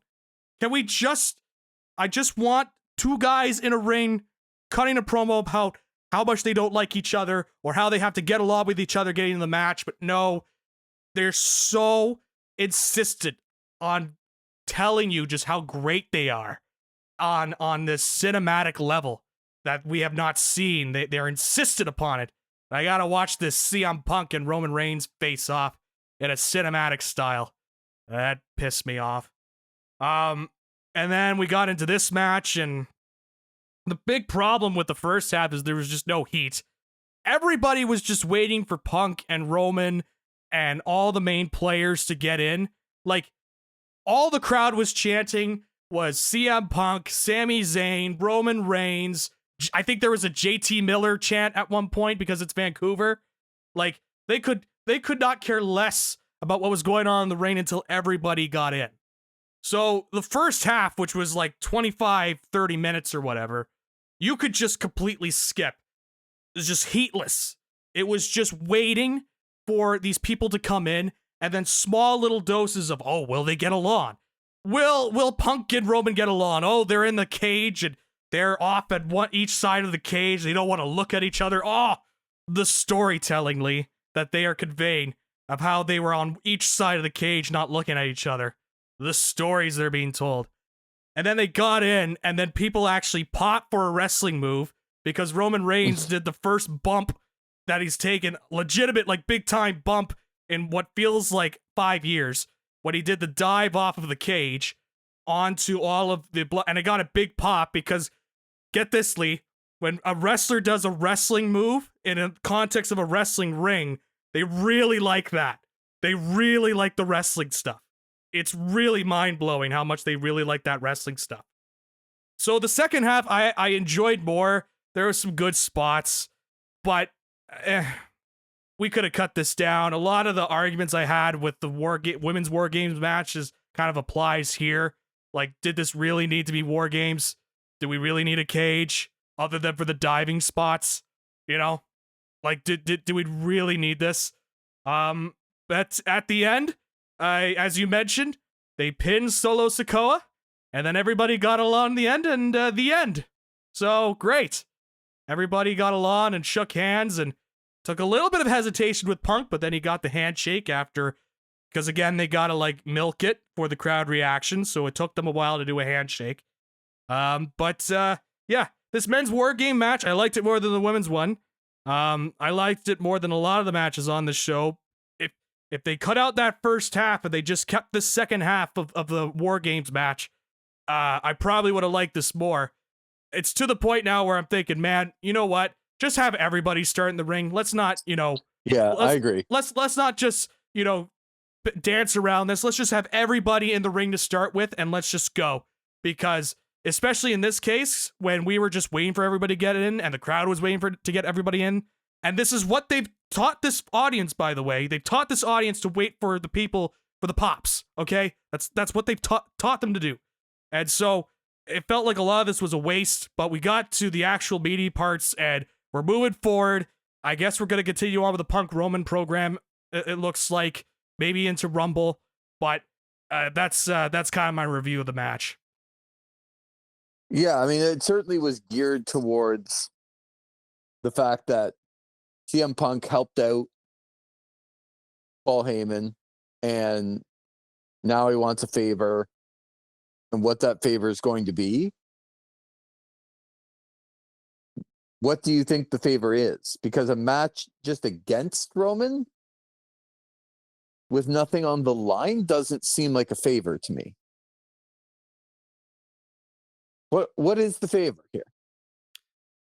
I just want two guys in a ring cutting a promo about how much they don't like each other or how they have to get along with each other getting in the match. But no, they're so insistent on telling you just how great they are on this cinematic level that we have not seen. They're insistent upon it. I gotta watch this CM Punk and Roman Reigns face off in a cinematic style. That pissed me off. And then we got into this match, and The big problem with the first half is there was just no heat. Everybody was just waiting for Punk and Roman and all the main players to get in. Like, all the crowd was chanting was CM Punk, Sami Zayn, Roman Reigns. I think there was a JT Miller chant at one point because it's Vancouver. Like, they could not care less about what was going on in the ring until everybody got in. So the first half, which was like 25, 30 minutes or whatever, you could just completely skip. It was just heatless. It was just waiting for these people to come in, and then small little doses of, oh, will they get along? Will Punk and Roman get along? Oh, they're in the cage and they're off at each side of the cage. They don't want to look at each other. Oh, the storytelling, Lee, that they are conveying of how they were on each side of the cage not looking at each other. The stories they're being told. And then they got in, and then people actually popped for a wrestling move because Roman Reigns did the first bump that he's taken, legitimate, like, big-time bump in what feels like 5 years, when he did the dive off of the cage onto all of the blood. And it got a big pop because, get this, Lee, when a wrestler does a wrestling move in a context of a wrestling ring, they really like that. They really like the wrestling stuff. It's really mind-blowing how much they really like that wrestling stuff. So the second half, I enjoyed more. There were some good spots, but we could have cut this down. A lot of the arguments I had with the women's War Games matches kind of applies here. Like, did this really need to be War Games? Do we really need a cage other than for the diving spots? You know, like, do we really need this? But at the end, as you mentioned, they pinned Solo Sikoa, and then everybody got along in the end, and the end. So, great. Everybody got along and shook hands, and took a little bit of hesitation with Punk, but then he got the handshake after, because again, they gotta, like, milk it for the crowd reaction, so it took them a while to do a handshake. Yeah, this men's War Game match, I liked it more than the women's one. I liked it more than a lot of the matches on the show. If they cut out that first half and they just kept the second half of the War Games match, I probably would have liked this more. It's to the point now where I'm thinking, man, you know what? Just have everybody start in the ring. Let's not, Yeah, I agree. Let's not just, dance around this. Let's just have everybody in the ring to start with, and let's just go. Because especially in this case, when we were just waiting for everybody to get in, and the crowd was waiting to get everybody in, and this is what they've taught this audience, by the way. They've taught this audience to wait for the people, for the pops, okay? That's what they've taught them to do. And so it felt like a lot of this was a waste, but we got to the actual meaty parts, and we're moving forward. I guess we're going to continue on with the Punk Roman program, it looks like, maybe into Rumble, but that's kind of my review of the match. Yeah, I mean, it certainly was geared towards the fact that CM Punk helped out Paul Heyman, and now he wants a favor, and what that favor is going to be. What do you think the favor is? Because a match just against Roman with nothing on the line doesn't seem like a favor to me. What is the favor here?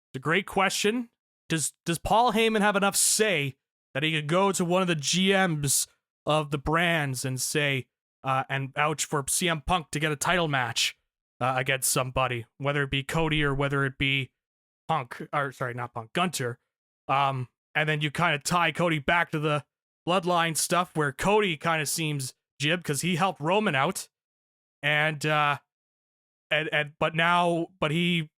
It's a great question. Does Paul Heyman have enough say that he could go to one of the GMs of the brands and say, and vouch for CM Punk to get a title match against somebody, whether it be Cody or whether it be Gunter. And then you kind of tie Cody back to the bloodline stuff where Cody kind of seems jib because he helped Roman out. But he,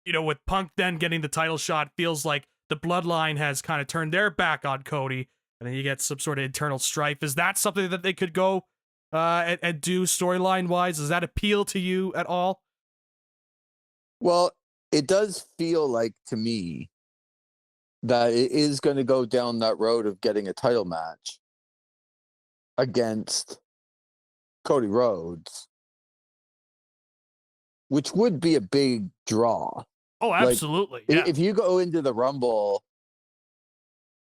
with Punk then getting the title shot, feels like the bloodline has kind of turned their back on Cody, and then you get some sort of internal strife. Is that something that they could go and do storyline wise? Does that appeal to you at all? Well, it does feel like to me that it is going to go down that road of getting a title match against Cody Rhodes, which would be a big draw. Oh, absolutely. Like, yeah. If you go into the Rumble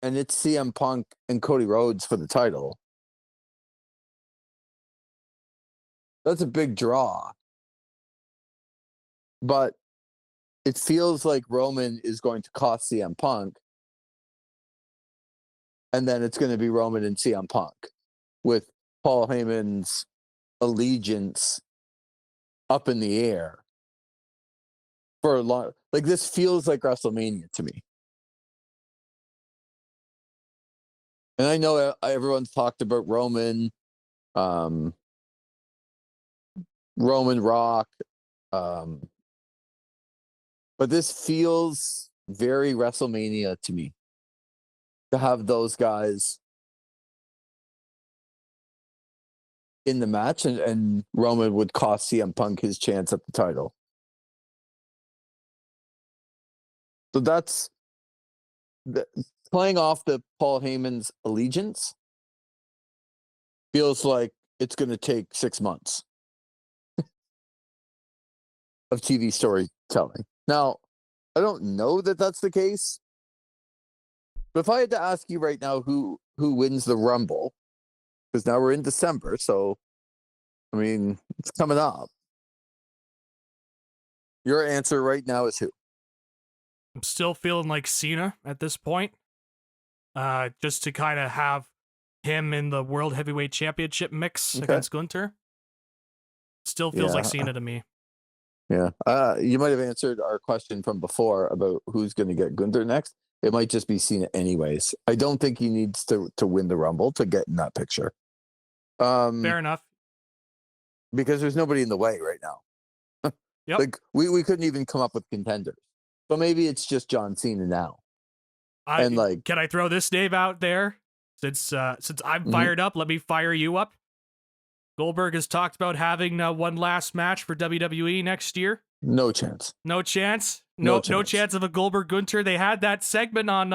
and it's CM Punk and Cody Rhodes for the title, that's a big draw. But it feels like Roman is going to cost CM Punk, and then it's going to be Roman and CM Punk with Paul Heyman's allegiance up in the air for a long. Like, this feels like WrestleMania to me. And I know everyone's talked about Roman Rock, but this feels very WrestleMania to me, to have those guys in the match, and Roman would cost CM Punk his chance at the title. So that's playing off the Paul Heyman's allegiance feels like it's going to take 6 months of TV storytelling. Now, I don't know that that's the case, but if I had to ask you right now who wins the Rumble, because now we're in December, so I mean, it's coming up. Your answer right now is who? I'm still feeling like Cena at this point. Just to kind of have him in the World Heavyweight Championship mix against Gunther. Still feels like Cena to me. Yeah. You might have answered our question from before about who's going to get Gunther next. It might just be Cena anyways. I don't think he needs to win the Rumble to get in that picture. Fair enough. Because there's nobody in the way right now. Yep. Like, we couldn't even come up with contenders. So maybe it's just John Cena now. And like, can I throw this name out there? Since I'm fired up, let me fire you up. Goldberg has talked about having one last match for WWE next year. No chance. No chance. No chance of a Goldberg Gunther. They had that segment on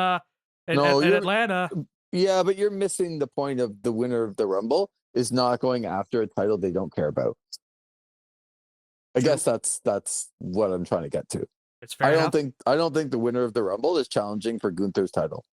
in Atlanta. Yeah, but you're missing the point of the winner of the Rumble is not going after a title they don't care about. I guess that's what I'm trying to get to. It's fair enough. I don't think the winner of the Rumble is challenging for Gunther's title,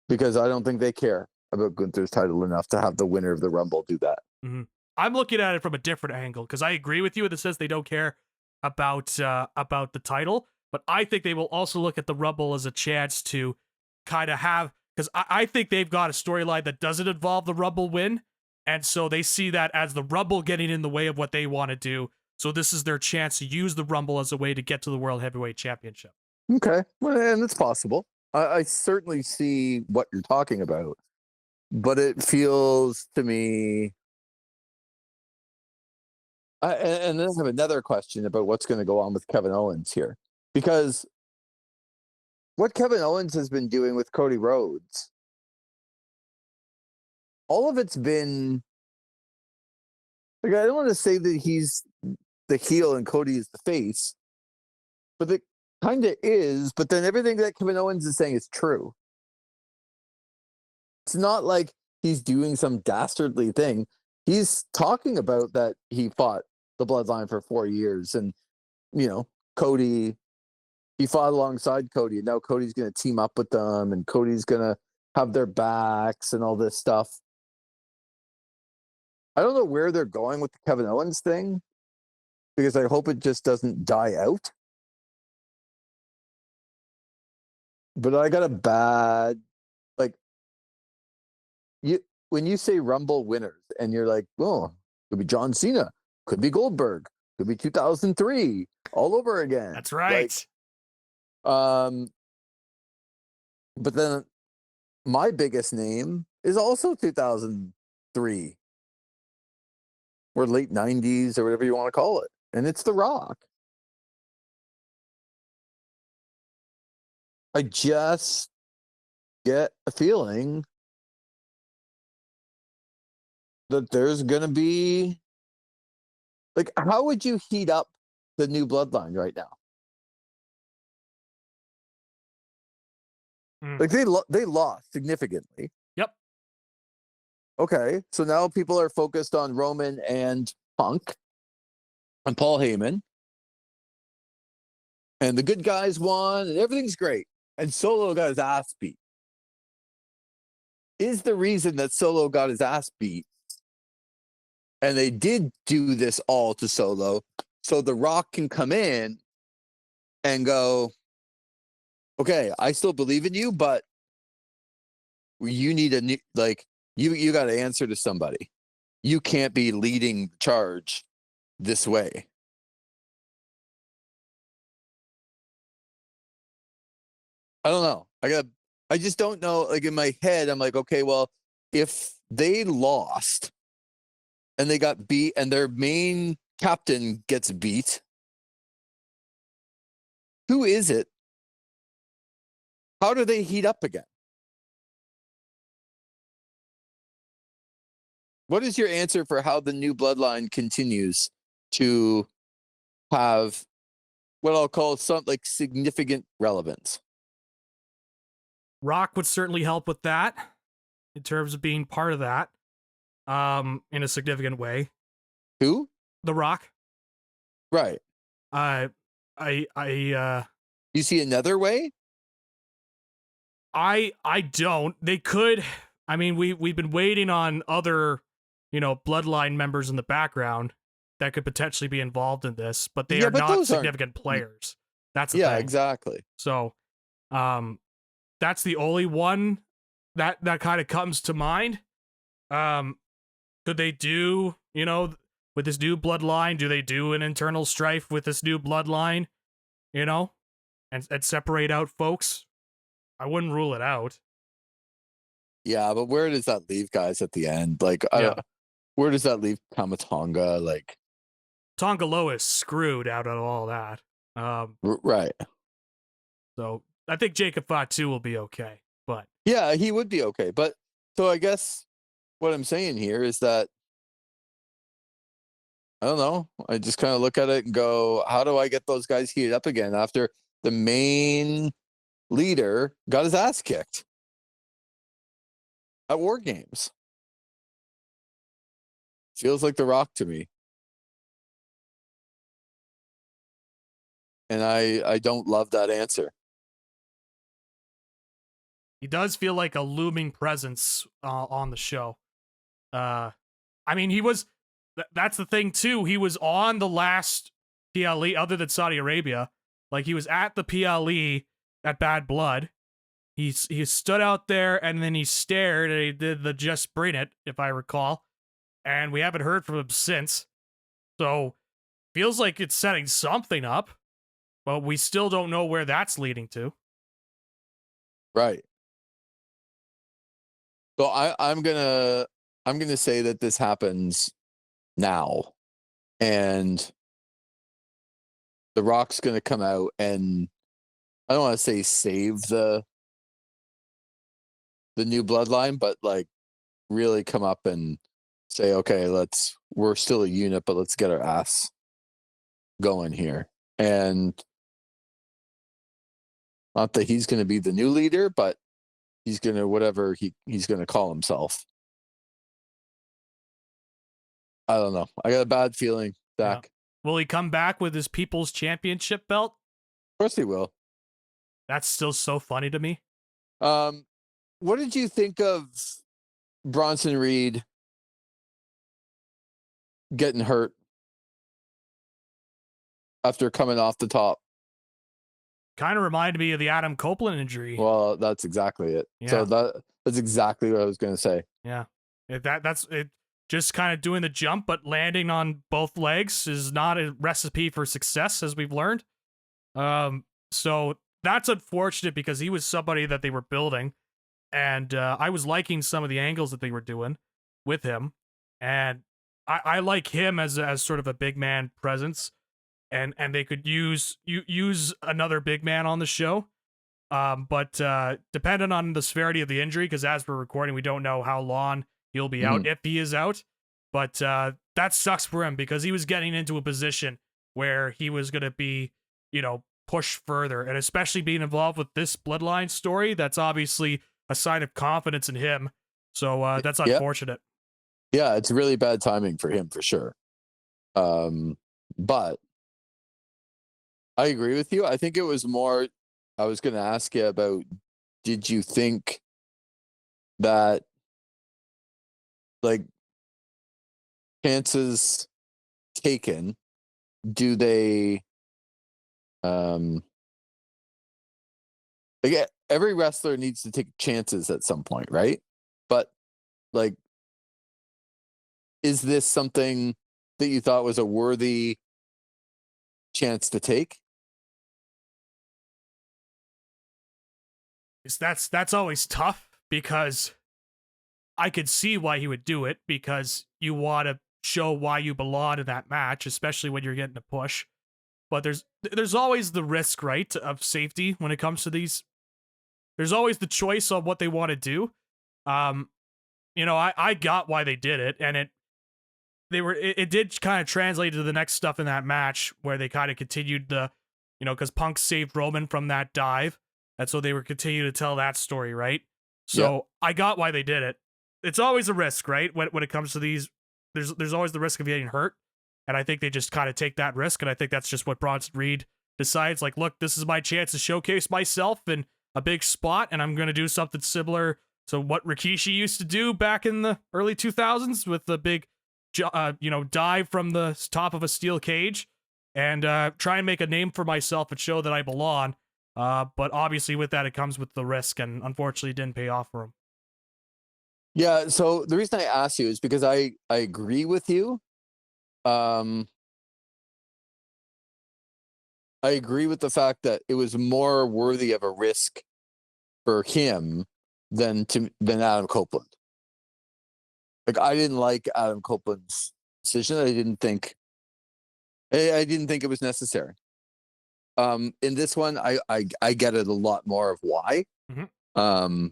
because I don't think they care about Gunther's title enough to have the winner of the Rumble do that. Mm-hmm. I'm looking at it from a different angle, because I agree with you in the sense they don't care about the title, but I think they will also look at the Rumble as a chance to kind of have, because I think they've got a storyline that doesn't involve the Rumble win, and so they see that as the Rumble getting in the way of what they want to do. So this is their chance to use the Rumble as a way to get to the World Heavyweight Championship. Okay, well, and it's possible. I certainly see what you're talking about, but it feels to me. And then I have another question about what's going to go on with Kevin Owens here, because what Kevin Owens has been doing with Cody Rhodes, all of it's been like, I don't want to say that he's the heel and Cody is the face, but it kind of is. But then everything that Kevin Owens is saying is true. It's not like he's doing some dastardly thing. He's talking about that he fought the Bloodline for 4 years, and Cody, he fought alongside Cody, and now Cody's going to team up with them, and Cody's going to have their backs and all this stuff. I don't know where they're going with the Kevin Owens thing, because I hope it just doesn't die out. But I got a bad, like, when you say Rumble winners and you're like, oh, could be John Cena, could be Goldberg, could be 2003, all over again. That's right. Like, but then my biggest name is also 2003 or late 90s or whatever you want to call it. And it's The Rock. I just get a feeling that there's going to be, like, how would you heat up the new Bloodline right now? Like, they lost significantly. Yep. Okay, so now people are focused on Roman and Punk and Paul Heyman. And the good guys won, and everything's great. And Solo got his ass beat. Is the reason that Solo got his ass beat, and they did do this all to Solo, so The Rock can come in and go, okay, I still believe in you, but you need a new, like, you got to answer to somebody. You can't be leading the charge this way. I don't know. I just don't know. Like, in my head, I'm like, okay, well, if they lost and they got beat and their main captain gets beat, who is it? How do they heat up again? What is your answer for how the new bloodline continues to have what I'll call some like significant relevance? Rock would certainly help with that in terms of being part of that in a significant way. Who? The Rock. Right. I You see another way? I don't. They could. I mean, we've been waiting on other, bloodline members in the background that could potentially be involved in this, but they Yeah, are but not those aren't. significant players. That's the Yeah, thing. exactly. So, that's the only one that kind of comes to mind. Could they do, with this new bloodline? Do they do an internal strife with this new bloodline? And separate out folks? I wouldn't rule it out. Yeah, but where does that leave guys at the end? Like, Yeah. where does that leave Kamatonga? Like, Tongaloa is screwed out of all that. right. So I think Jacob Fatu will be okay. But Yeah, he would be okay. But so I guess what I'm saying here is that I don't know. I just kind of look at it and go, how do I get those guys heated up again after the main leader got his ass kicked at WarGames? Feels like The Rock to me. And I don't love that answer. he does feel like a looming presence on the show. I mean, he was. That's the thing too. He was on the last PLE, other than Saudi Arabia. Like, he was at the PLE at Bad Blood. He stood out there and then he stared and he did the Just Bring It, if I recall. And we haven't heard from him since. So feels like it's setting something up, but we still don't know where that's leading to. Right. So I'm gonna say that this happens now, and The Rock's gonna come out and I don't want to say save the new bloodline, but like really come up and say, okay, we're still a unit, but let's get our ass going here. And not that he's gonna be the new leader, but he's gonna whatever he's gonna call himself. I don't know. I got a bad feeling, Zach. Yeah. Will he come back with his People's Championship belt? Of course he will. That's still so funny to me. What did you think of Bronson Reed getting hurt after coming off the top? Kind of reminded me of the Adam Copeland injury. Well, that's exactly it. Yeah. So that's exactly what I was going to say. Yeah. That's it. Just kind of doing the jump, but landing on both legs is not a recipe for success, as we've learned. So that's unfortunate because he was somebody that they were building, and I was liking some of the angles that they were doing with him, and I like him as sort of a big man presence, and they could use another big man on the show. But depending on the severity of the injury, because as we're recording, we don't know how long he'll be out, if he is out. But that sucks for him because he was getting into a position where he was going to be, pushed further. And especially being involved with this bloodline story, that's obviously a sign of confidence in him. So that's unfortunate. Yeah, it's really bad timing for him, for sure. But I agree with you. I think it was more, I was going to ask you about, did you think that, like, chances taken, do they Like every wrestler needs to take chances at some point, right? But like, is this something that you thought was a worthy chance to take? That's always tough because I could see why he would do it, because you want to show why you belong in that match, especially when you're getting a push. But there's always the risk, right, of safety when it comes to these. There's always the choice on what they want to do. I got why they did it, and it did kind of translate to the next stuff in that match where they kind of continued because Punk saved Roman from that dive, and so they were continuing to tell that story, right? So Yep. I got why they did it. It's always a risk, right? When it comes to these, there's always the risk of getting hurt, and I think they just kind of take that risk, and I think that's just what Bronson Reed decides. Like, look, this is my chance to showcase myself in a big spot, and I'm gonna do something similar to what Rikishi used to do back in the early 2000s with the big, dive from the top of a steel cage, and try and make a name for myself and show that I belong. But obviously, with that, it comes with the risk, and unfortunately, it didn't pay off for him. Yeah. So the reason I asked you is because I agree with you. I agree with the fact that it was more worthy of a risk for him than Adam Copeland. Like, I didn't like Adam Copeland's decision. I didn't think it was necessary. In this one, I get it a lot more of why. Mm-hmm.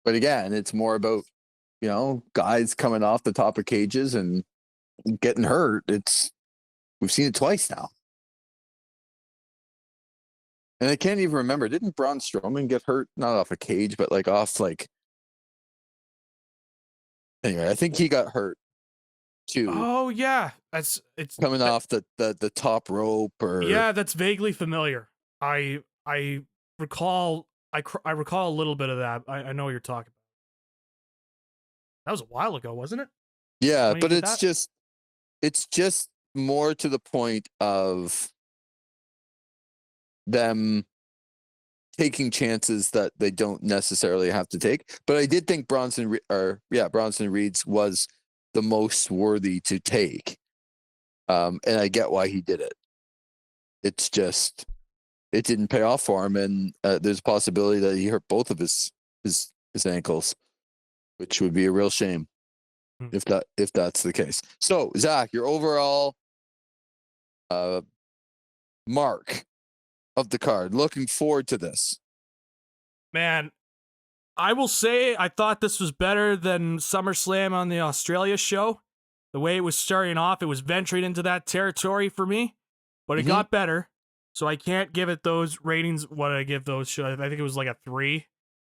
But again, it's more about, guys coming off the top of cages and getting hurt. We've seen it twice now. And I can't even remember. Didn't Braun Strowman get hurt? Not off a cage, but like off anyway, I think he got hurt too. Oh yeah, it's coming off the top rope, or yeah, that's vaguely familiar. I recall I recall a little bit of that. I know what you're talking about. That was a while ago, wasn't it? Yeah, When he but did it's just more to the point of them taking chances that they don't necessarily have to take. But I did think Bronson Reed's was the most worthy to take. And I get why he did it. It's just, it didn't pay off for him, and there's a possibility that he hurt both of his ankles, which would be a real shame if that's the case. So, Zach, your overall mark of the card. Looking forward to this. Man, I will say I thought this was better than SummerSlam on the Australia show. The way it was starting off, it was venturing into that territory for me, but it got better. So I can't give it those ratings. What did I give those shows? I think it was like a 3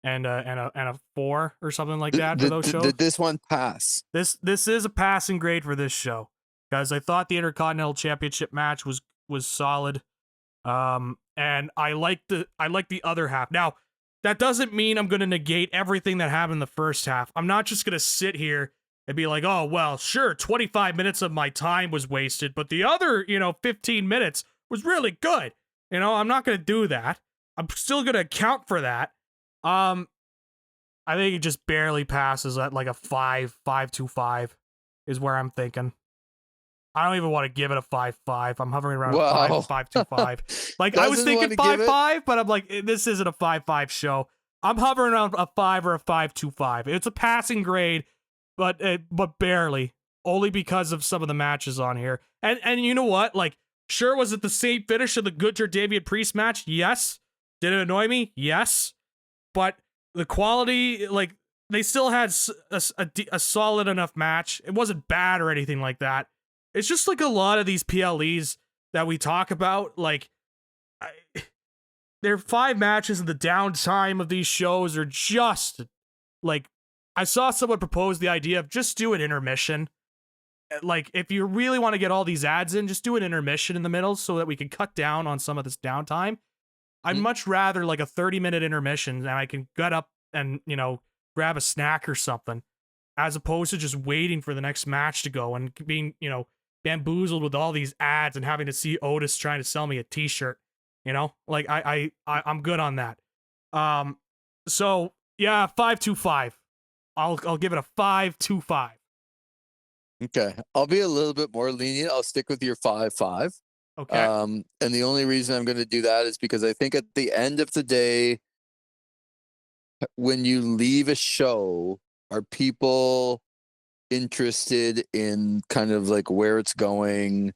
and a 4 or something like that for those shows. Did this one pass? This is a passing grade for this show, because I thought the Intercontinental Championship match was solid. And I like the other half. Now, that doesn't mean I'm going to negate everything that happened in the first half. I'm not just going to sit here and be like, oh, well, sure, 25 minutes of my time was wasted, but the other, 15 minutes was really good. I'm not going to do that. I'm still going to account for that. I think it just barely passes at like a 5.525 is where I'm thinking. I don't even want to give it a 5.5. I'm hovering around a 5.25. Like, I was thinking 5.5, but I'm like, this isn't a 5.5 show. I'm hovering around a 5 or a 5.25. It's a passing grade, but barely. Only because of some of the matches on here. And you know what? Like, sure, was it the same finish of the Gunther Damian Priest match? Yes. Did it annoy me? Yes. But the quality, like, they still had a solid enough match. It wasn't bad or anything like that. It's just like a lot of these PLEs that we talk about, like, there are 5 matches, and the downtime of these shows are just, like, I saw someone propose the idea of just do an intermission. Like, if you really want to get all these ads in, just do an intermission in the middle so that we can cut down on some of this downtime. I'd much rather like a 30-minute intermission, and I can get up and, grab a snack or something, as opposed to just waiting for the next match to go and being, bamboozled with all these ads and having to see Otis trying to sell me a t-shirt. Like, I'm good on that. So yeah, 5.25. I'll give it a 5.25. Okay. I'll be a little bit more lenient. I'll stick with your 5.5. Okay. And the only reason I'm going to do that is because I think at the end of the day, when you leave a show, are people interested in kind of like where it's going?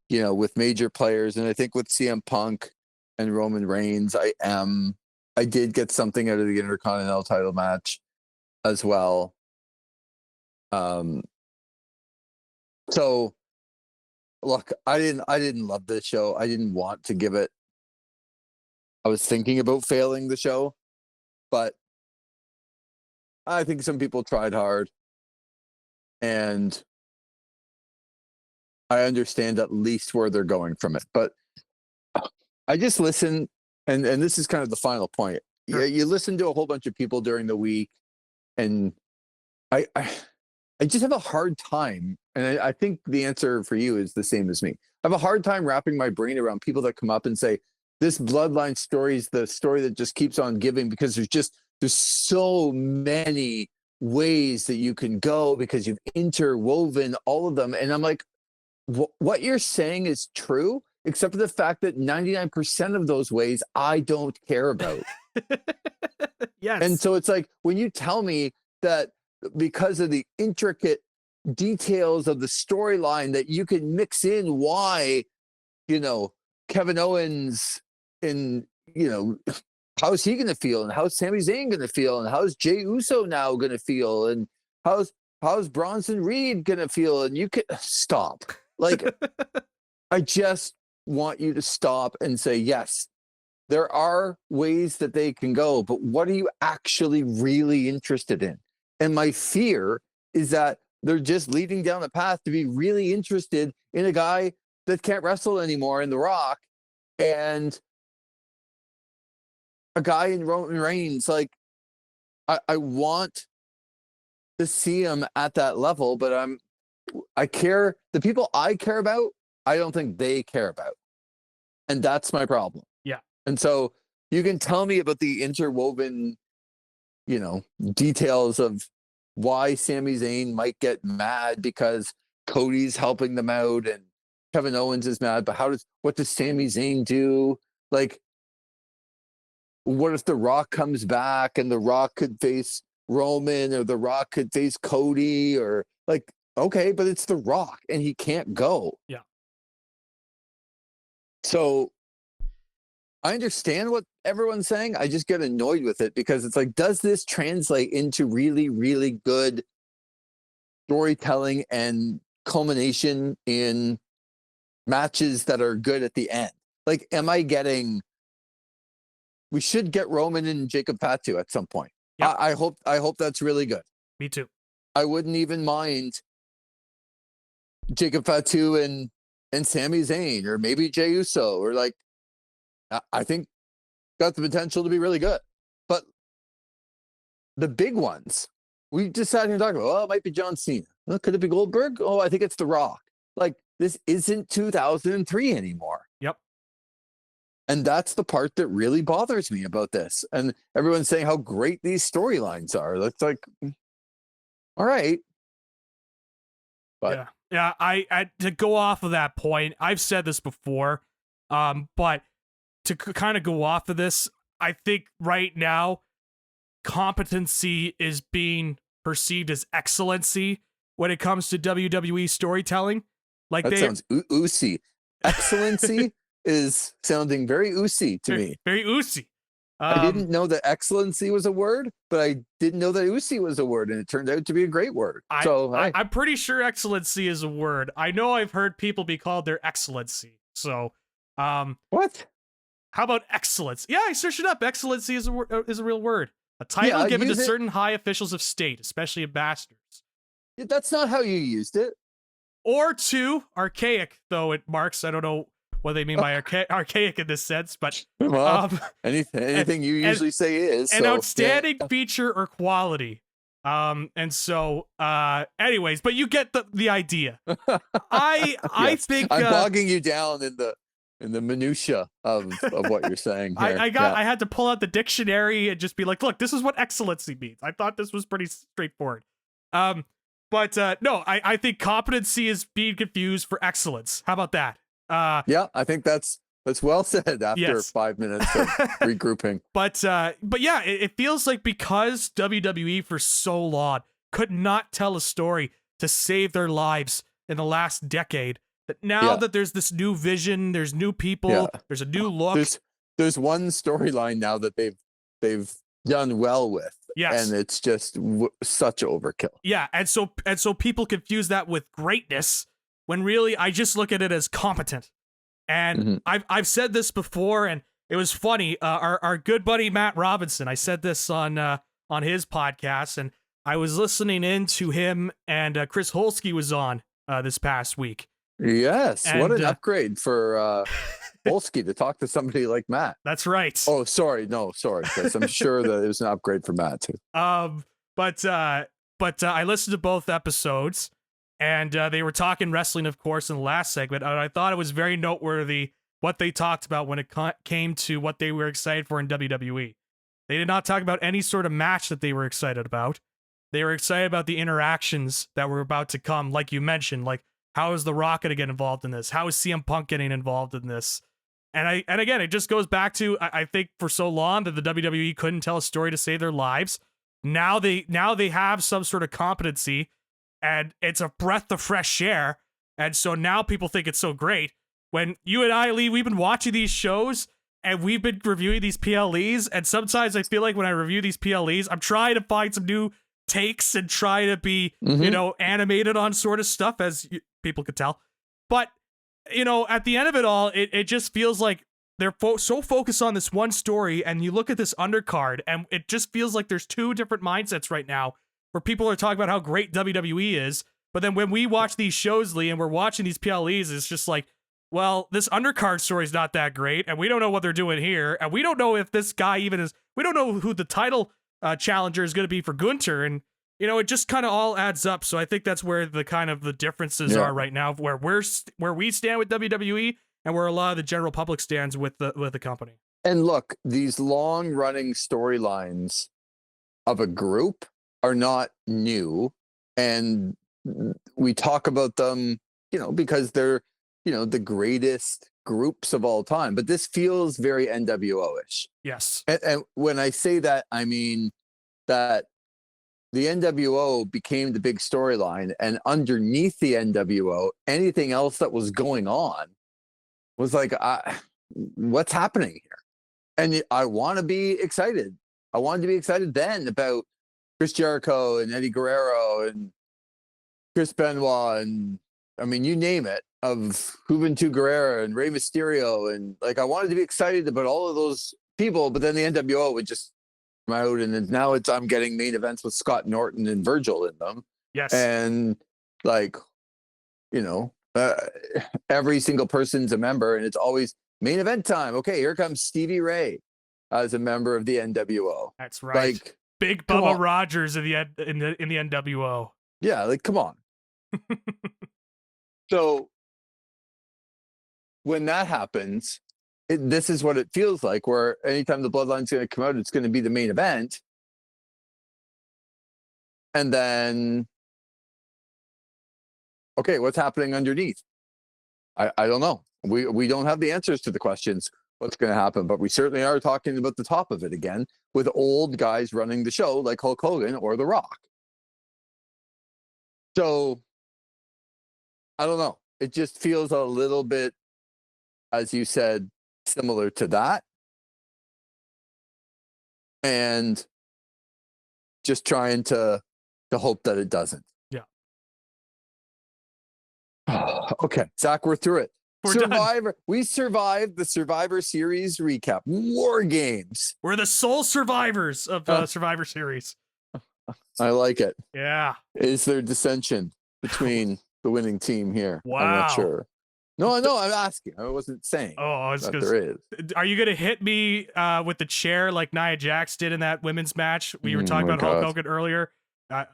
With major players, and I think with CM Punk and Roman Reigns, I did get something out of the Intercontinental title match as well. So look, I didn't love this show. I didn't want to give it. I was thinking about failing the show, but I think some people tried hard, and I understand at least where they're going from it. But I just listen, and this is kind of the final point. Sure. Yeah, you listen to a whole bunch of people during the week, and I just have a hard time, and I think the answer for you is the same as me. I have a hard time wrapping my brain around people that come up and say, this bloodline story is the story that just keeps on giving, because there's so many ways that you can go because you've interwoven all of them. And I'm like, what you're saying is true, except for the fact that 99% of those ways I don't care about. Yes. And so it's like, when you tell me that because of the intricate details of the storyline that you can mix in why, Kevin Owens, and, how's he going to feel, and how's Sami Zayn going to feel, and how's Jey Uso now going to feel, and how's Bronson Reed going to feel, and you can stop. Like, I just want you to stop and say, yes, there are ways that they can go, but what are you actually really interested in? And my fear is that they're just leading down a path to be really interested in a guy that can't wrestle anymore in The Rock, and a guy in Roman Reigns. Like, I want to see him at that level, but the people I care about, I don't think they care about. And that's my problem. Yeah. And so you can tell me about the interwoven, details of why Sami Zayn might get mad because Cody's helping them out and Kevin Owens is mad, but what does Sami Zayn do? Like, what if The Rock comes back and The Rock could face Roman, or The Rock could face Cody, or like, okay, but it's The Rock and he can't go. Yeah. So I understand what everyone's saying. I just get annoyed with it because it's like, does this translate into really, really good storytelling and culmination in matches that are good at the end? Like, we should get Roman and Jacob Fatu at some point. Yep. I hope that's really good. Me too. I wouldn't even mind Jacob Fatu and Sami Zayn, or maybe Jey Uso, or like, I think got the potential to be really good. But the big ones, we just sat here and talked about, it might be John Cena. Well, could it be Goldberg? Oh, I think it's The Rock. Like, this isn't 2003 anymore. Yep. And that's the part that really bothers me about this. And everyone's saying how great these storylines are. That's like, all right. But yeah. I to go off of that point, I've said this before, but to kind of go off of this, I think right now competency is being perceived as excellency when it comes to WWE storytelling. Like, that sounds oozy. Excellency is sounding very oozy to me. Very oozy. I didn't know that excellency was a word, but I didn't know that oozy was a word, and it turned out to be a great word. I'm pretty sure excellency is a word. I know I've heard people be called their excellency. So, what? How about excellence? Yeah, I searched it up. Excellency is a real word. A title given to certain high officials of state, especially ambassadors. That's not how you used it. Or to archaic, though it marks. I don't know what they mean by archaic in this sense, but anything you usually say is an outstanding feature or quality. And so, anyways, but you get the idea. I yes. think I'm bogging you down in the in the minutia of what you're saying here. I had to pull out the dictionary and just be like, look, this is what excellency means. I thought this was pretty straightforward. But no, I think competency is being confused for excellence. How about that? Yeah, I think that's well said after Yes. 5 minutes of regrouping. But yeah, it feels like because WWE for so long could not tell a story to save their lives in the last decade, that now that there's this new vision, there's new people, there's a new look. There's one storyline now that they've done well with. Yes. And it's just such overkill. Yeah, and so people confuse that with greatness when really I just look at it as competent. And I've said this before, and it was funny. Our good buddy Matt Robinson, I said this on his podcast, and I was listening in to him, and Chris Holsky was on this past week. Yes, and, what an upgrade for Holsky to talk to somebody like Matt. That's right. Oh, sorry, Chris. I'm sure that it was an upgrade for Matt too. But I listened to both episodes. And they were talking wrestling, of course, in the last segment. And I thought it was very noteworthy what they talked about when it came to what they were excited for in WWE. They did not talk about any sort of match that they were excited about. They were excited about the interactions that were about to come, like you mentioned. Like, how is The Rock going to get involved in this? How is CM Punk getting involved in this? And again, it just goes back to, I think for so long that the WWE couldn't tell a story to save their lives. Now they have some sort of competency. And it's a breath of fresh air. And so now people think it's so great. When you and I, Lee, we've been watching these shows and we've been reviewing these PLEs. And sometimes I feel like when I review these PLEs, I'm trying to find some new takes and try to be, animated on sort of stuff, as people could tell. But, at the end of it all, it just feels like they're so focused on this one story. And you look at this undercard and it just feels like there's two different mindsets right now, where people are talking about how great WWE is, but then when we watch these shows, Lee, and we're watching these PLEs, it's just like, well, this undercard story is not that great, and we don't know what they're doing here, and we don't know if this guy even is, we don't know who the title challenger is going to be for Gunther, and, it just kind of all adds up, so I think that's where the kind of the differences are right now, where we stand with WWE, and where a lot of the general public stands with the company. And look, these long-running storylines of a group are not new, and we talk about them, because they're, the greatest groups of all time. But this feels very NWO-ish. Yes. And when I say that, I mean that the NWO became the big storyline, and underneath the NWO, anything else that was going on was like, what's happening here? And I want to be excited. I wanted to be excited then about Chris Jericho and Eddie Guerrero and Chris Benoit and, I mean, you name it, of Juventud Guerrera and Rey Mysterio. And like, I wanted to be excited about all of those people, but then the NWO would just come out, and now I'm getting main events with Scott Norton and Virgil in them. Yes. And like, every single person's a member, and it's always main event time. Okay, here comes Stevie Ray as a member of the NWO. That's right. Like, Big Bubba Rogers in the NWO. Yeah, like, come on. So when that happens, this is what it feels like, where anytime the Bloodline's going to come out, it's going to be the main event. And then, okay, what's happening underneath? I don't know. We don't have the answers to the questions. What's going to happen? But we certainly are talking about the top of it again, with old guys running the show like Hulk Hogan or The Rock. So I don't know. It just feels a little bit, as you said, similar to that. And just trying to hope that it doesn't. Yeah. Okay, Zach, we're through it. Done. We survived the Survivor Series recap. WarGames. We're the sole survivors of Survivor Series. I like it. Yeah. Is there dissension between the winning team here? Wow. I'm not sure. No, I'm asking. I wasn't saying. Oh, I was that there is. Are you going to hit me with the chair like Nia Jax did in that women's match? We were talking about Hulk Hogan earlier.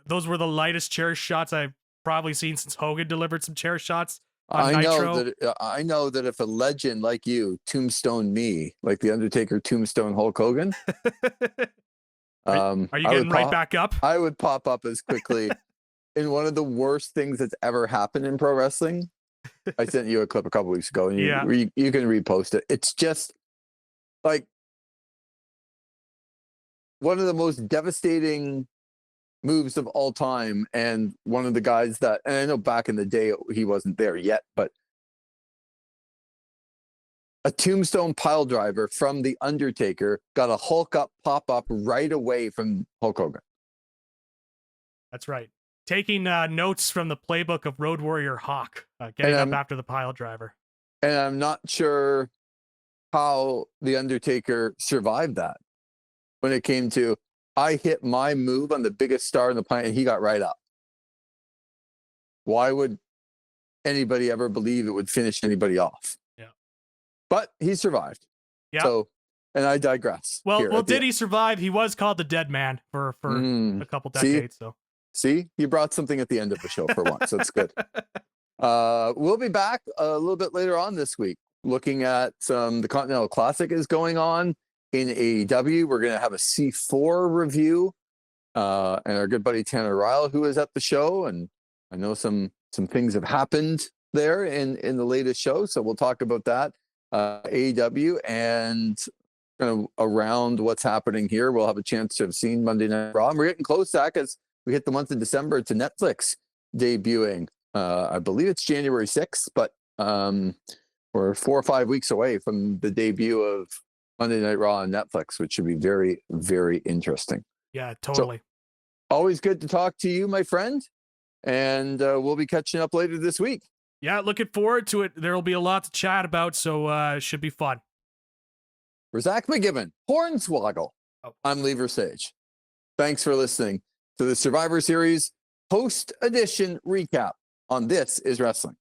Those were the lightest chair shots I've probably seen since Hogan delivered some chair shots on I Nitro. know that if a legend like you tombstone me, like the Undertaker tombstone Hulk Hogan, Are you I getting would right back up? I would pop up as quickly. In one of the worst things that's ever happened in pro wrestling, I sent you a clip a couple weeks ago, and Yeah. you can repost it. It's just like one of the most devastating moves of all time, and one of the guys that, and I know back in the day he wasn't there yet, but a tombstone pile driver from the Undertaker got a Hulk up pop up right away from Hulk Hogan. That's right. Taking notes from the playbook of Road Warrior Hawk, getting up after the pile driver. And I'm not sure how the Undertaker survived that. When it came to, I hit my move on the biggest star on the planet, and he got right up. Why would anybody ever believe it would finish anybody off? Yeah. But he survived. Yeah. So, and I digress. Well, did he survive? He was called the Dead Man for a couple decades. See, you brought something at the end of the show for once. That's good. We'll be back a little bit later on this week, looking at the Continental Classic is going on in AEW. We're going to have a C4 review, and our good buddy Tanner Ryle, who is at the show, and I know some things have happened there in the latest show, so we'll talk about that. AEW and kind of around what's happening here. We'll have a chance to have seen Monday Night Raw. And we're getting close, Zach, as we hit the month of December to Netflix debuting. I believe it's January 6th, but we're 4 or 5 weeks away from the debut of Monday Night Raw on Netflix, which should be very, very interesting. Yeah, totally. So, always good to talk to you, my friend. And we'll be catching up later this week. Yeah, looking forward to it. There will be a lot to chat about, so it should be fun. For Zach McGibbon, Hornswoggle, I'm Lee Versage. Thanks for listening to the Survivor Series post-edition recap on This Is Wrestling.